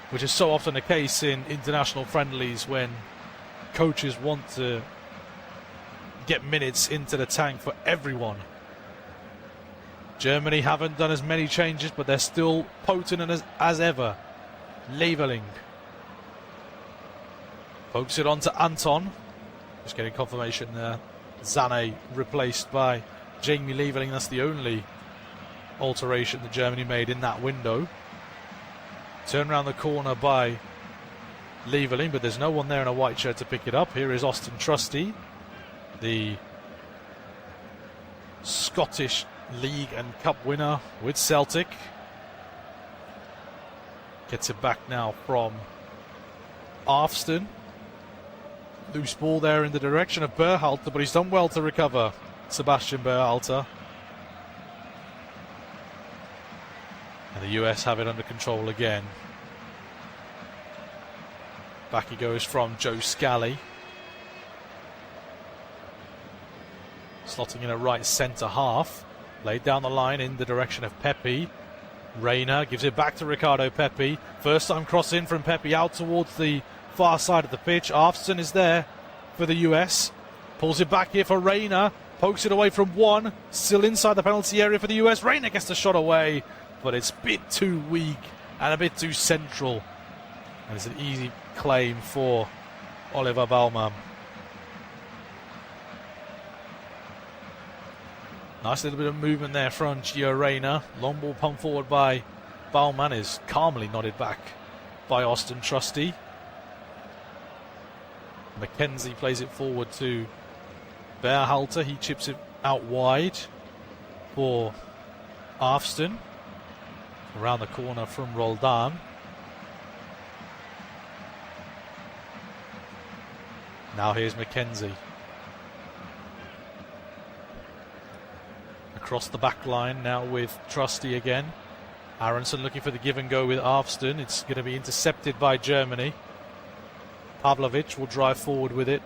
which is so often the case in international friendlies when coaches want to get minutes into the tank for everyone. Germany haven't done as many changes, but they're still potent as ever. Leveling pokes it on to Anton. Just getting confirmation there. Sané replaced by Jamie Leveling. That's the only alteration that Germany made in that window. Turn around the corner by Leveling, but there's no one there in a white shirt to pick it up. Here is Austin Trusty, the Scottish League and Cup winner with Celtic. Gets it back now from Arfston. Loose ball there in the direction of Berhalter, but he's done well to recover, Sebastian Berhalter. And the US have it under control again. Back he goes from Joe Scally. Slotting in a right centre half. Laid down the line in the direction of Pepe. Reina gives it back to Ricardo Pepe. First time cross in from Pepe out towards the far side of the pitch. Arfston is there for the US. Pulls it back here for Reina. Pokes it away from one. Still inside the penalty area for the US. Reina gets the shot away, but it's a bit too weak and a bit too central. And it's an easy claim for Oliver Baumann. Nice little bit of movement there from Gio Reyna. Long ball pumped forward by Baumann is calmly nodded back by Austin Trusty. Mackenzie plays it forward to Berhalter. He chips it out wide for Arfston. Around the corner from Roldan. Now here's Mackenzie. Across the back line now with Trusty again. Aronson looking for the give and go with Arfston. It's going to be intercepted by Germany. Pavlovic will drive forward with it.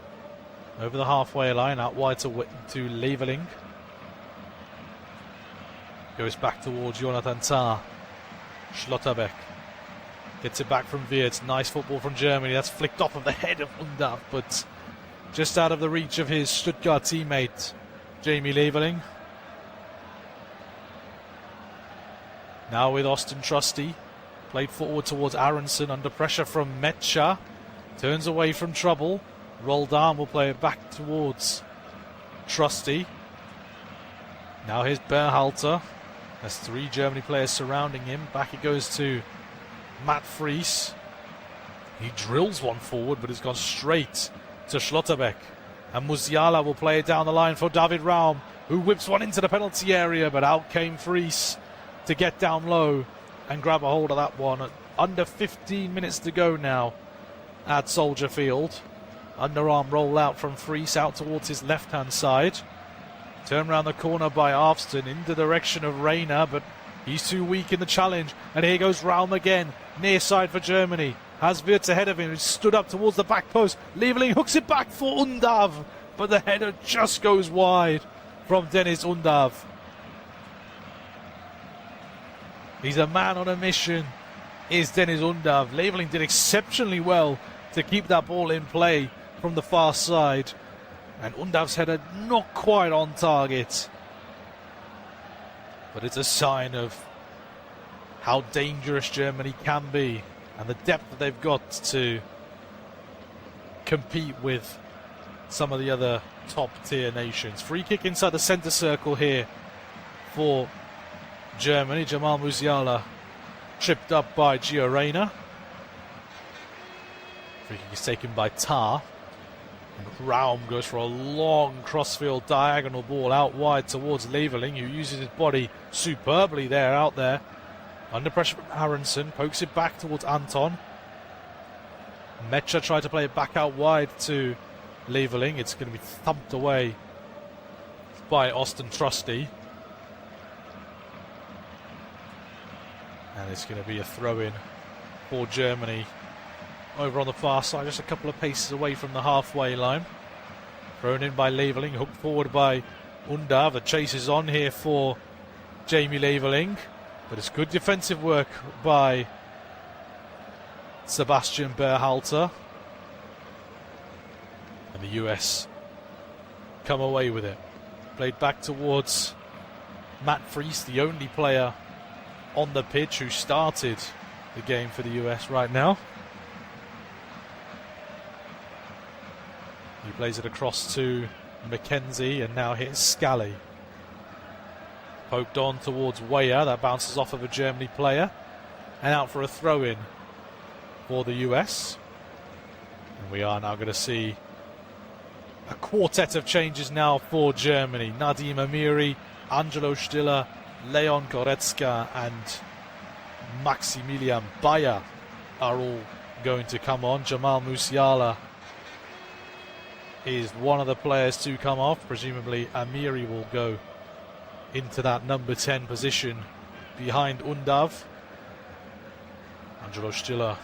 Over the halfway line, out wide to Leveling. Goes back towards Jonathan Tah. Schlotterbeck gets it back from Wirtz. Nice football from Germany. That's flicked off of the head of Undav, but just out of the reach of his Stuttgart teammate, Jamie Leveling. Now with Austin Trusty. Played forward towards Aronson under pressure from Metcha. Turns away from trouble. Roldan will play it back towards Trusty. Now here's Berhalter. There's three Germany players surrounding him. Back it goes to Matt Fries. He drills one forward, but it's gone straight to Schlotterbeck. And Musiala will play it down the line for David Raum, who whips one into the penalty area, but out came Fries. to get down low and grab a hold of that one. Under 15 minutes to go now at Soldier Field. Underarm roll out from Fries out towards his left-hand side. Turn around the corner by Arfston in the direction of Rayner, but he's too weak in the challenge. And here goes Raum again, near side for Germany. Has Wirtz ahead of him, who stood up towards the back post. Leveling hooks it back for Undav, but the header just goes wide from Dennis Undav. He's a man on a mission, is Dennis Undav. Leveling did exceptionally well to keep that ball in play from the far side. And Undav's header not quite on target. But it's a sign of how dangerous Germany can be and the depth that they've got to compete with some of the other top-tier nations. Free kick inside the centre circle here for Germany. Jamal Musiala tripped up by Gio Reyna. Free kick is taken by Tar. And Raum goes for a long crossfield diagonal ball out wide towards Leveling, who uses his body superbly out there. Under pressure from Aronson, pokes it back towards Anton. Mecha tried to play it back out wide to Leveling. It's going to be thumped away by Austin Trusty. And it's going to be a throw-in for Germany over on the far side, just a couple of paces away from the halfway line. Thrown in by Leveling, hooked forward by Undav. The chase is on here for Jamie Leveling, but it's good defensive work by Sebastian Berhalter. And the US come away with it. Played back towards Matt Fries, the only player on the pitch who started the game for the US right now. He plays it across to McKenzie, and now here's Scally. Poked on towards Weyer, that bounces off of a Germany player, and out for a throw-in for the US. And we are now going to see a quartet of changes now for Germany. Nadim Amiri, Angelo Stiller, Leon Goretzka and Maximilian Bayer are all going to come on. Jamal Musiala is one of the players to come off. Presumably Amiri will go into that number 10 position behind Undav. Angelo Stiller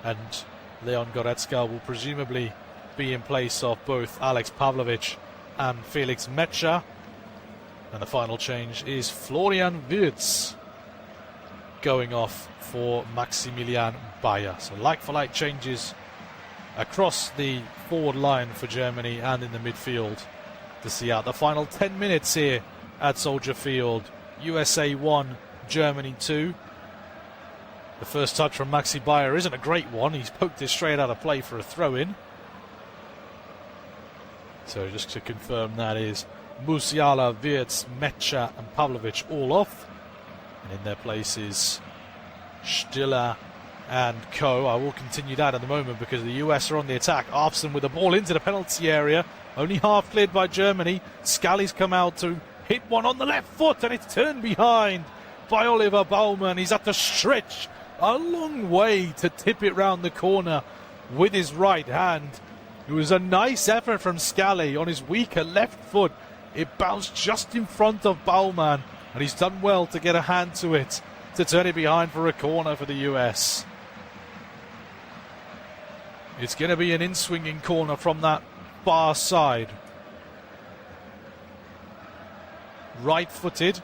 and Leon Goretzka will presumably be in place of both Alex Pavlovic and Felix Mecha. And the final change is Florian Wirtz going off for Maximilian Bayer. So like-for-like changes across the forward line for Germany and in the midfield to see out the final 10 minutes here at Soldier Field. USA 1, Germany 2. The first touch from Maxi Bayer isn't a great one. He's poked it straight out of play for a throw-in. So just to confirm, that is Musiala, Wirtz, Mecha and Pavlovic all off. And in their places, Stiller and Co. I will continue that at the moment because the US are on the attack. Arfsson with the ball into the penalty area. Only half cleared by Germany. Scally's come out to hit one on the left foot, and it's turned behind by Oliver Baumann. He's had to stretch a long way to tip it round the corner with his right hand. It was a nice effort from Scally on his weaker left foot. It bounced just in front of Baumann, and he's done well to get a hand to it to turn it behind for a corner for the US. It's going to be an in-swinging corner from that far side. Right-footed.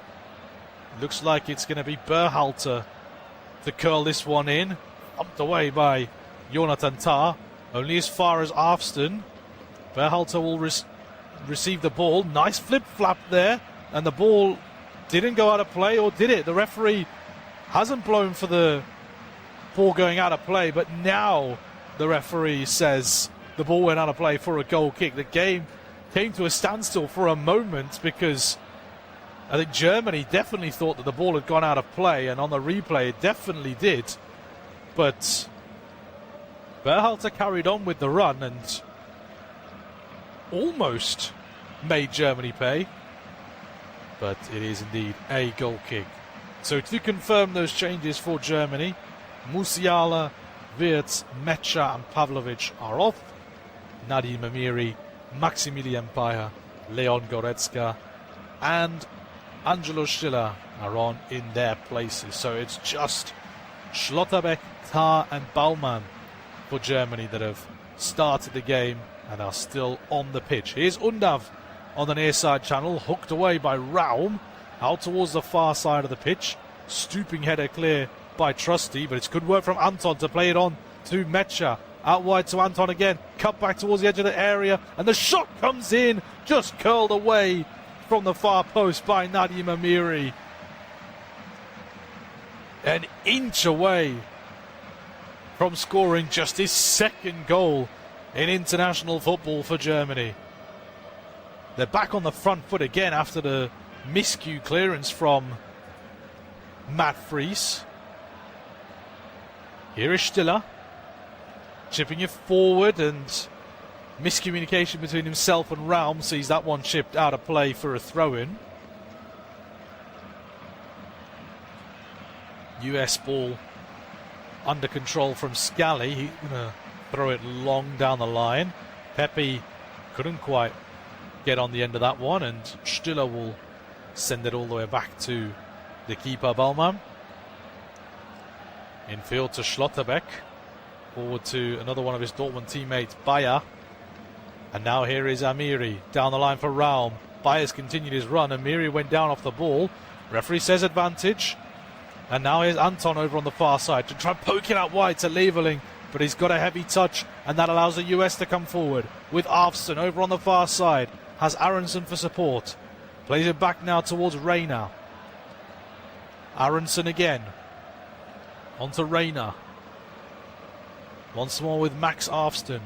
Looks like it's going to be Berhalter to curl this one in. Pumped away by Jonathan Tah. Only as far as Arfston. Berhalter will receive the ball. Nice flip-flap there. And the ball didn't go out of play, or did it? The referee hasn't blown for the ball going out of play, but now the referee says the ball went out of play for a goal kick. The game came to a standstill for a moment because I think Germany definitely thought that the ball had gone out of play, and on the replay it definitely did. But Berhalter carried on with the run and almost made Germany pay. But it is indeed a goal kick So to confirm those changes for Germany, Musiala, Wirtz, Mecha and Pavlovic are off. Nadim Amiri, Maximilian Paya, Leon Goretzka and Angelo Stiller are on in their places. So it's just Schlotterbeck, Tah and Baumann for Germany that have started the game and are still on the pitch. Here's Undav on the near side channel, hooked away by Raum, out towards the far side of the pitch. Stooping header clear by Trusty, but it's good work from Anton to play it on to Mecha. Out wide to Anton again, cut back towards the edge of the area, and the shot comes in, just curled away from the far post by Nadim Amiri. An inch away from scoring just his second goal in international football for Germany. They're back on the front foot again after the miscue clearance from Matt Fries. Here is Stiller, chipping it forward, and miscommunication between himself and Raum sees that one chipped out of play for a throw-in. US ball under control from Scally. He's going to throw it long down the line. Pepe couldn't quite get on the end of that one, and Stiller will send it all the way back to the keeper Baumann. Infield to Schlotterbeck. Forward to another one of his Dortmund teammates, Bayer. And now here is Amiri down the line for Raum. Bayer's continued his run. Amiri went down off the ball. Referee says advantage. And now here's Anton over on the far side to try and poke it out wide to Leveling. But he's got a heavy touch, and that allows the US to come forward with Arfson over on the far side. Has Aronson for support. Plays it back now towards Reina. Aronson again. On to Reina. Once more with Max Arfston.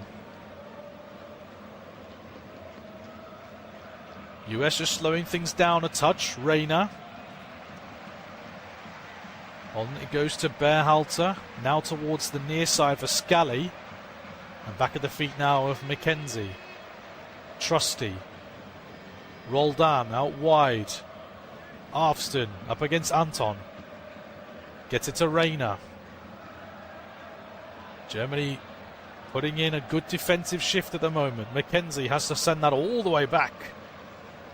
US just slowing things down a touch. Reina. On it goes to Berhalter. Now towards the near side for Scally. And back at the feet now of McKenzie. Trusty. Roldan out wide. Arfston up against Anton. Gets it to Reina. Germany putting in a good defensive shift at the moment. McKenzie has to send that all the way back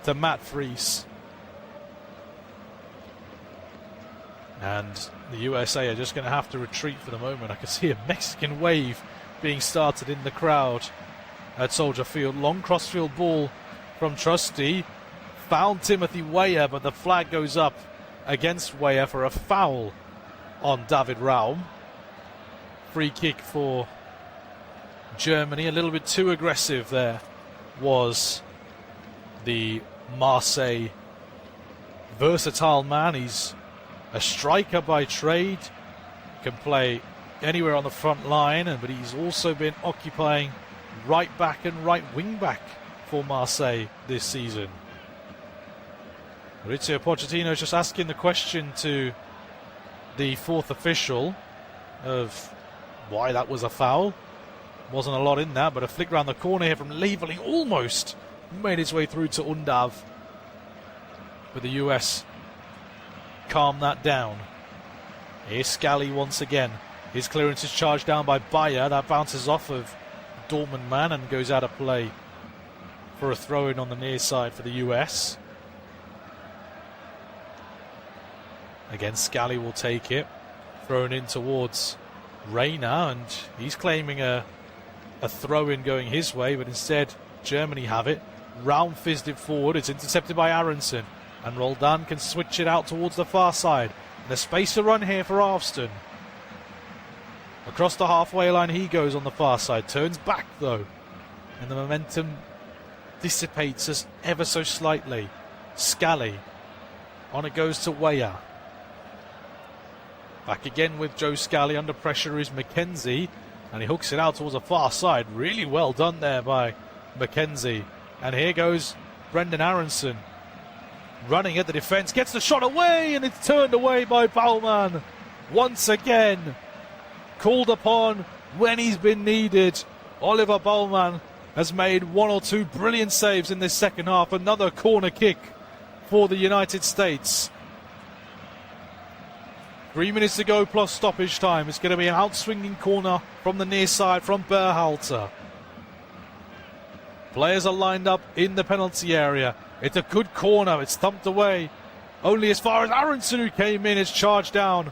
to Matt Fries. And the USA are just going to have to retreat for the moment. I can see a Mexican wave being started in the crowd at Soldier Field. Long crossfield ball from Trusty. Found Timothy Weah, but the flag goes up against Weah for a foul on David Raum. Free kick for Germany. A little bit too aggressive there was the Marseille versatile man. He's a striker by trade, can play anywhere on the front line, but he's also been occupying right back and right wing back for Marseille this season. Maurizio Pochettino is just asking the question to the fourth official of why that was a foul. Wasn't a lot in that, but a flick round the corner here from Leveling almost made its way through to Undav. But the US calm that down. Here's Scally once again. His clearance is charged down by Bayer. That bounces off of Dortmund man and goes out of play for a throw-in on the near side for the US. Again, Scally will take it. Thrown in towards Reina, and he's claiming a throw-in going his way, but instead Germany have it. Raum fizzed it forward. It's intercepted by Aronson. And Roldan can switch it out towards the far side. And there's space to run here for Arfston. Across the halfway line he goes on the far side. Turns back though. And the momentum dissipates us ever so slightly. Scally. On it goes to Weah. Back again with Joe Scally. Under pressure is McKenzie. And he hooks it out towards the far side. Really well done there by McKenzie. And here goes Brendan Aronson. Running at the defence, gets the shot away, and it's turned away by Baumann. Once again, called upon when he's been needed. Oliver Baumann has made one or two brilliant saves in this second half. Another corner kick for the United States. 3 minutes to go plus stoppage time. It's going to be an outswinging corner from the near side from Berhalter. Players are lined up in the penalty area. It's a good corner. It's thumped away. Only as far as Aronson, who came in, is charged down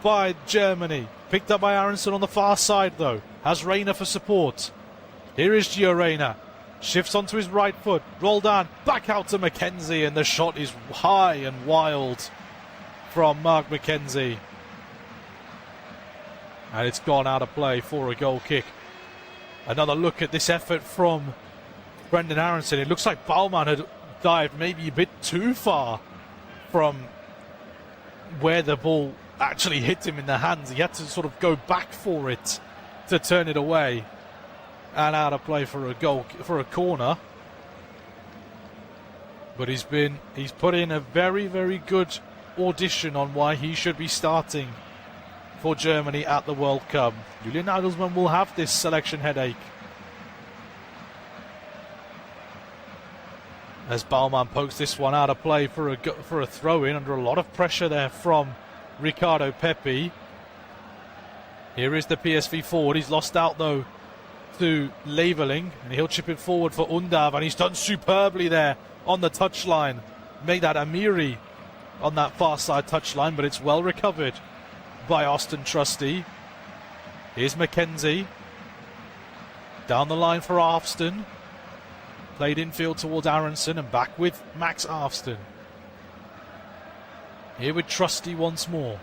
by Germany. Picked up by Aronson on the far side, though. Has Reyna for support. Here is Gio Reyna. Shifts onto his right foot. Roll down. Back out to McKenzie. And the shot is high and wild from Mark McKenzie. And it's gone out of play for a goal kick. Another look at this effort from Brendan Aronson. It looks like Baumann had dived maybe a bit too far from where the ball actually hit him in the hands. He had to sort of go back for it to turn it away. And out of play for a goal, for a corner. But he's put in a very, very good audition on why he should be starting for Germany at the World Cup. Julian Nagelsmann will have this selection headache. As Baumann pokes this one out of play for a throw-in under a lot of pressure there from Ricardo Pepi. Here is the PSV forward. He's lost out though to Leveling, and he'll chip it forward for Undav, and he's done superbly there on the touchline. Made that Amiri on that far side touchline, but it's well recovered by Austin Trusty. Here's McKenzie. Down the line for Arfston. Played infield towards Aronson and back with Max Arfston. Here with Trusty once more.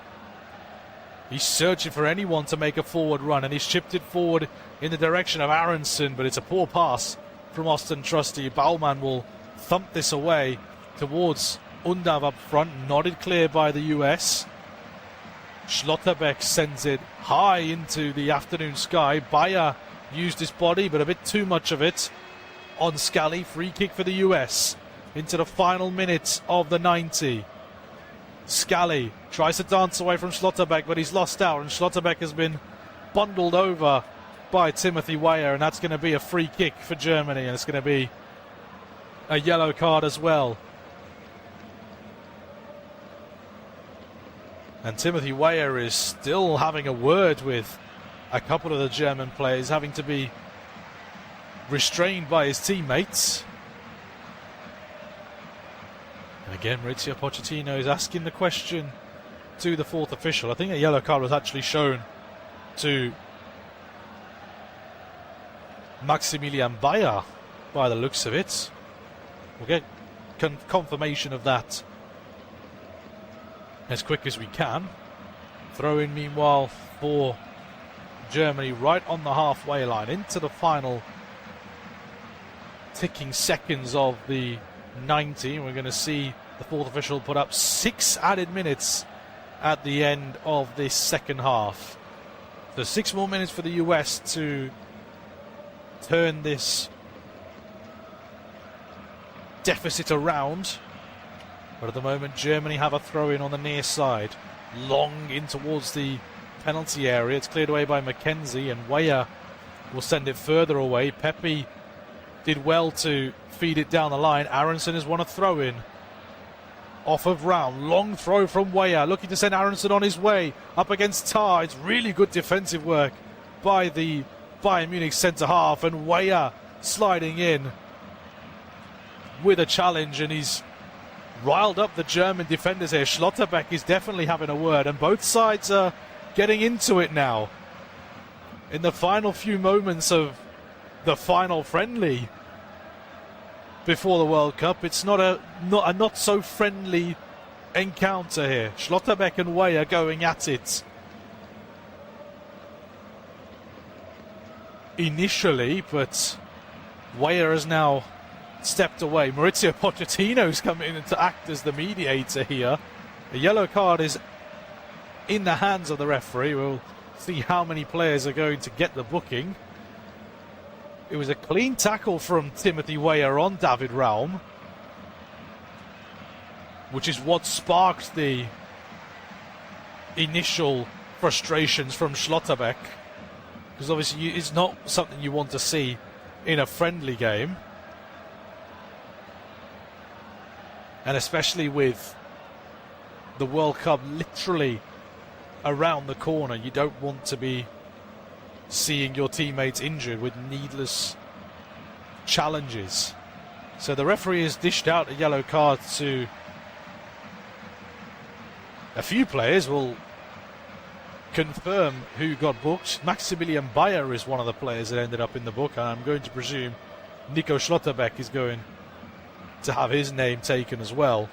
He's searching for anyone to make a forward run, and he's chipped it forward in the direction of Aronson, but it's a poor pass from Austin Trusty. Baumann will thump this away towards Undav up front, nodded clear by the US. Schlotterbeck sends it high into the afternoon sky. Bayer used his body, but a bit too much of it on Scally. Free kick for the US into the final minutes of the 90. Scally tries to dance away from Schlotterbeck, but he's lost out, and Schlotterbeck has been bundled over by Timothy Weah, and that's going to be a free kick for Germany, and it's going to be a yellow card as well. And Timothy Weah is still having a word with a couple of the German players, having to be restrained by his teammates. And again, Maurizio Pochettino is asking the question to the fourth official. I think a yellow card was actually shown to Maximilian Bayer by the looks of it. We'll get confirmation of that as quick as we can. Throw in meanwhile for Germany right on the halfway line into the final ticking seconds of the 90. We're going to see the fourth official put up 6 added minutes at the end of this second half. So 6 more minutes for the US to turn this deficit around. But at the moment, Germany have a throw-in on the near side. Long in towards the penalty area. It's cleared away by McKenzie, and Weah will send it further away. Pepi did well to feed it down the line. Aronson has won a throw-in off of Round. Long throw from Weah, looking to send Aronson on his way up against Tar. It's really good defensive work by the Bayern Munich centre-half, and Weah sliding in with a challenge, and he's riled up the German defenders here. Schlotterbeck is definitely having a word, and both sides are getting into it now. In the final few moments of the final friendly before the World Cup, it's not a not so friendly encounter here. Schlotterbeck and Weah going at it initially, but Weah has now stepped away. Maurizio Pochettino's coming in to act as the mediator here. A yellow card is in the hands of the referee. We'll see how many players are going to get the booking. It was a clean tackle from Timothy Weah on David Raum, which is what sparked the initial frustrations from Schlotterbeck, because obviously it's not something you want to see in a friendly game. And especially with the World Cup literally around the corner. You don't want to be seeing your teammates injured with needless challenges. So the referee has dished out a yellow card to a few players. Will confirm who got booked. Maximilian Bayer is one of the players that ended up in the book, and I'm going to presume Nico Schlotterbeck is going to have his name taken as well.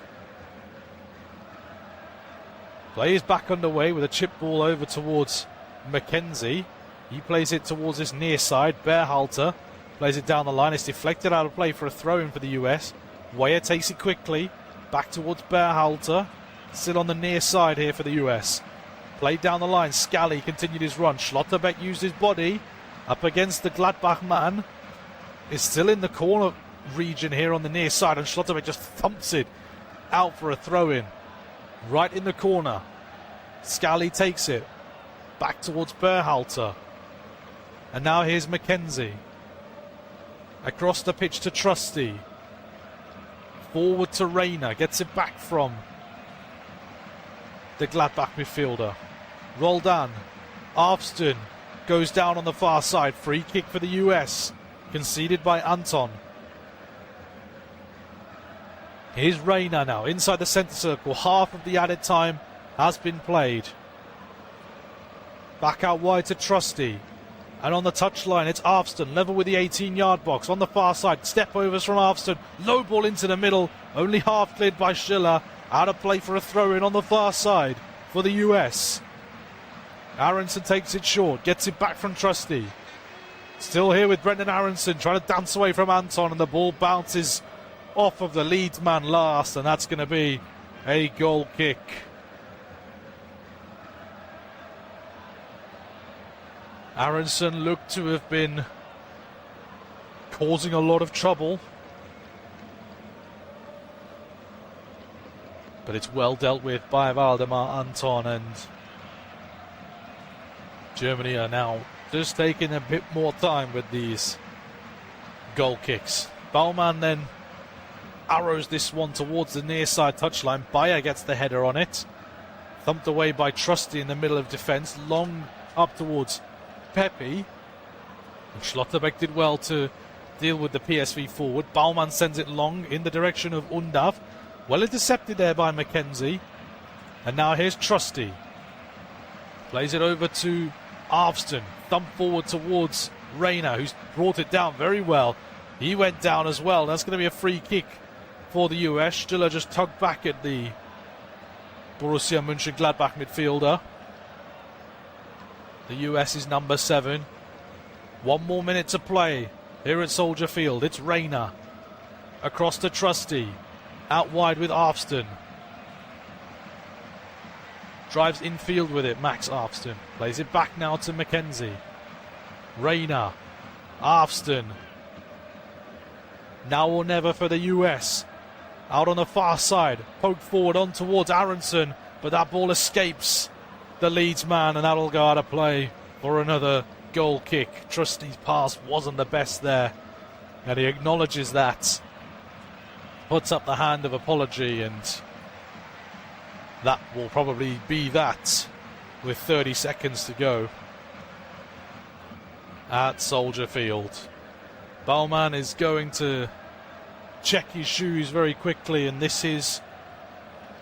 Play is back underway with a chip ball over towards Mackenzie. He plays it towards this near side. Berhalter plays it down the line. It's deflected out of play for a throw-in for the US. Weyer takes it quickly. Back towards Berhalter. Still on the near side here for the US. Played down the line. Scally continued his run. Schlotterbeck used his body up against the Gladbach man. Is still in the corner region here on the near side, and Schlotterbeck just thumps it out for a throw-in. Right in the corner. Scally takes it. Back towards Berhalter. And now here's Mackenzie. Across the pitch to Trusty. Forward to Rayner. Gets it back from the Gladbach midfielder. Roldan. Arvston goes down on the far side. Free kick for the US. Conceded by Anton. Here's Rayner now inside the centre circle. Half of the added time has been played. Back out wide to Trusty. And on the touchline, it's Arvston, level with the 18-yard box. On the far side, step overs from Arvston. Low ball into the middle, only half cleared by Schiller. Out of play for a throw-in on the far side for the US. Aronson takes it short, gets it back from Trusty. Still here with Brendan Aronson, trying to dance away from Anton, and the ball bounces off of the Leeds man last, and that's going to be a goal kick. Aronson looked to have been causing a lot of trouble, but it's well dealt with by Valdemar Anton, and Germany are now just taking a bit more time with these goal kicks. Baumann then arrows this one towards the near side touchline. Bayer gets the header on it. Thumped away by Trusty in the middle of defence. Long up towards Pepe. And Schlotterbeck did well to deal with the PSV forward. Baumann sends it long in the direction of Undav. Well intercepted there by Mackenzie. And now here's Trusty. Plays it over to Arvston. Thump forward towards Rayner, who's brought it down very well. He went down as well. That's going to be a free kick for the US. Stiller just tugged back at the Borussia Mönchengladbach midfielder. The US is number 7. 1 more minute to play here at Soldier Field. It's Rayner. Across to Trusty. Out wide with Arvston. Drives infield with it, Max Arvston. Plays it back now to Mackenzie. Rayner. Arvston. Now or never for the US. Out on the far side. Poked forward on towards Aronson. But that ball escapes the Leeds man, and that'll go out of play for another goal kick. Trusty's pass wasn't the best there, and he acknowledges that. Puts up the hand of apology, and that will probably be that with 30 seconds to go at Soldier Field. Baumann is going to check his shoes very quickly, and this is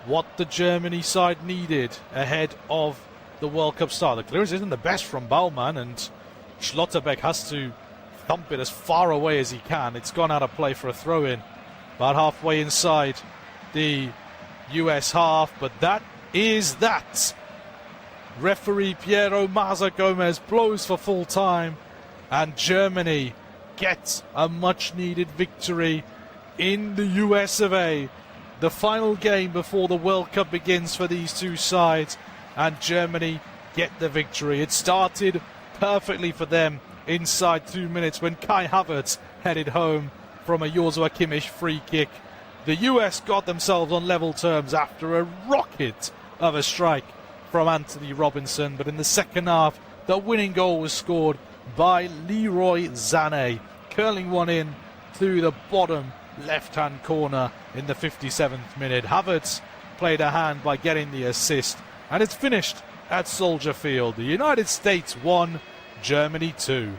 what the Germany side needed ahead of the World Cup start. The clearance isn't the best from Baumann, and Schlotterbeck has to thump it as far away as he can. It's gone out of play for a throw-in about halfway inside the US half, but that is that. Referee Piero Maza Gomez blows for full time, and Germany gets a much-needed victory in the US of A. The final game before the World Cup begins for these two sides, and Germany get the victory. It started perfectly for them inside 2 minutes when Kai Havertz headed home from a Joshua Kimmich free kick. The US got themselves on level terms after a rocket of a strike from Anthony Robinson, but in the second half, the winning goal was scored by Leroy Sané, curling one in through the bottom left-hand corner in the 57th minute. Havertz played a hand by getting the assist, and it's finished at Soldier Field. The United States 1, Germany 2.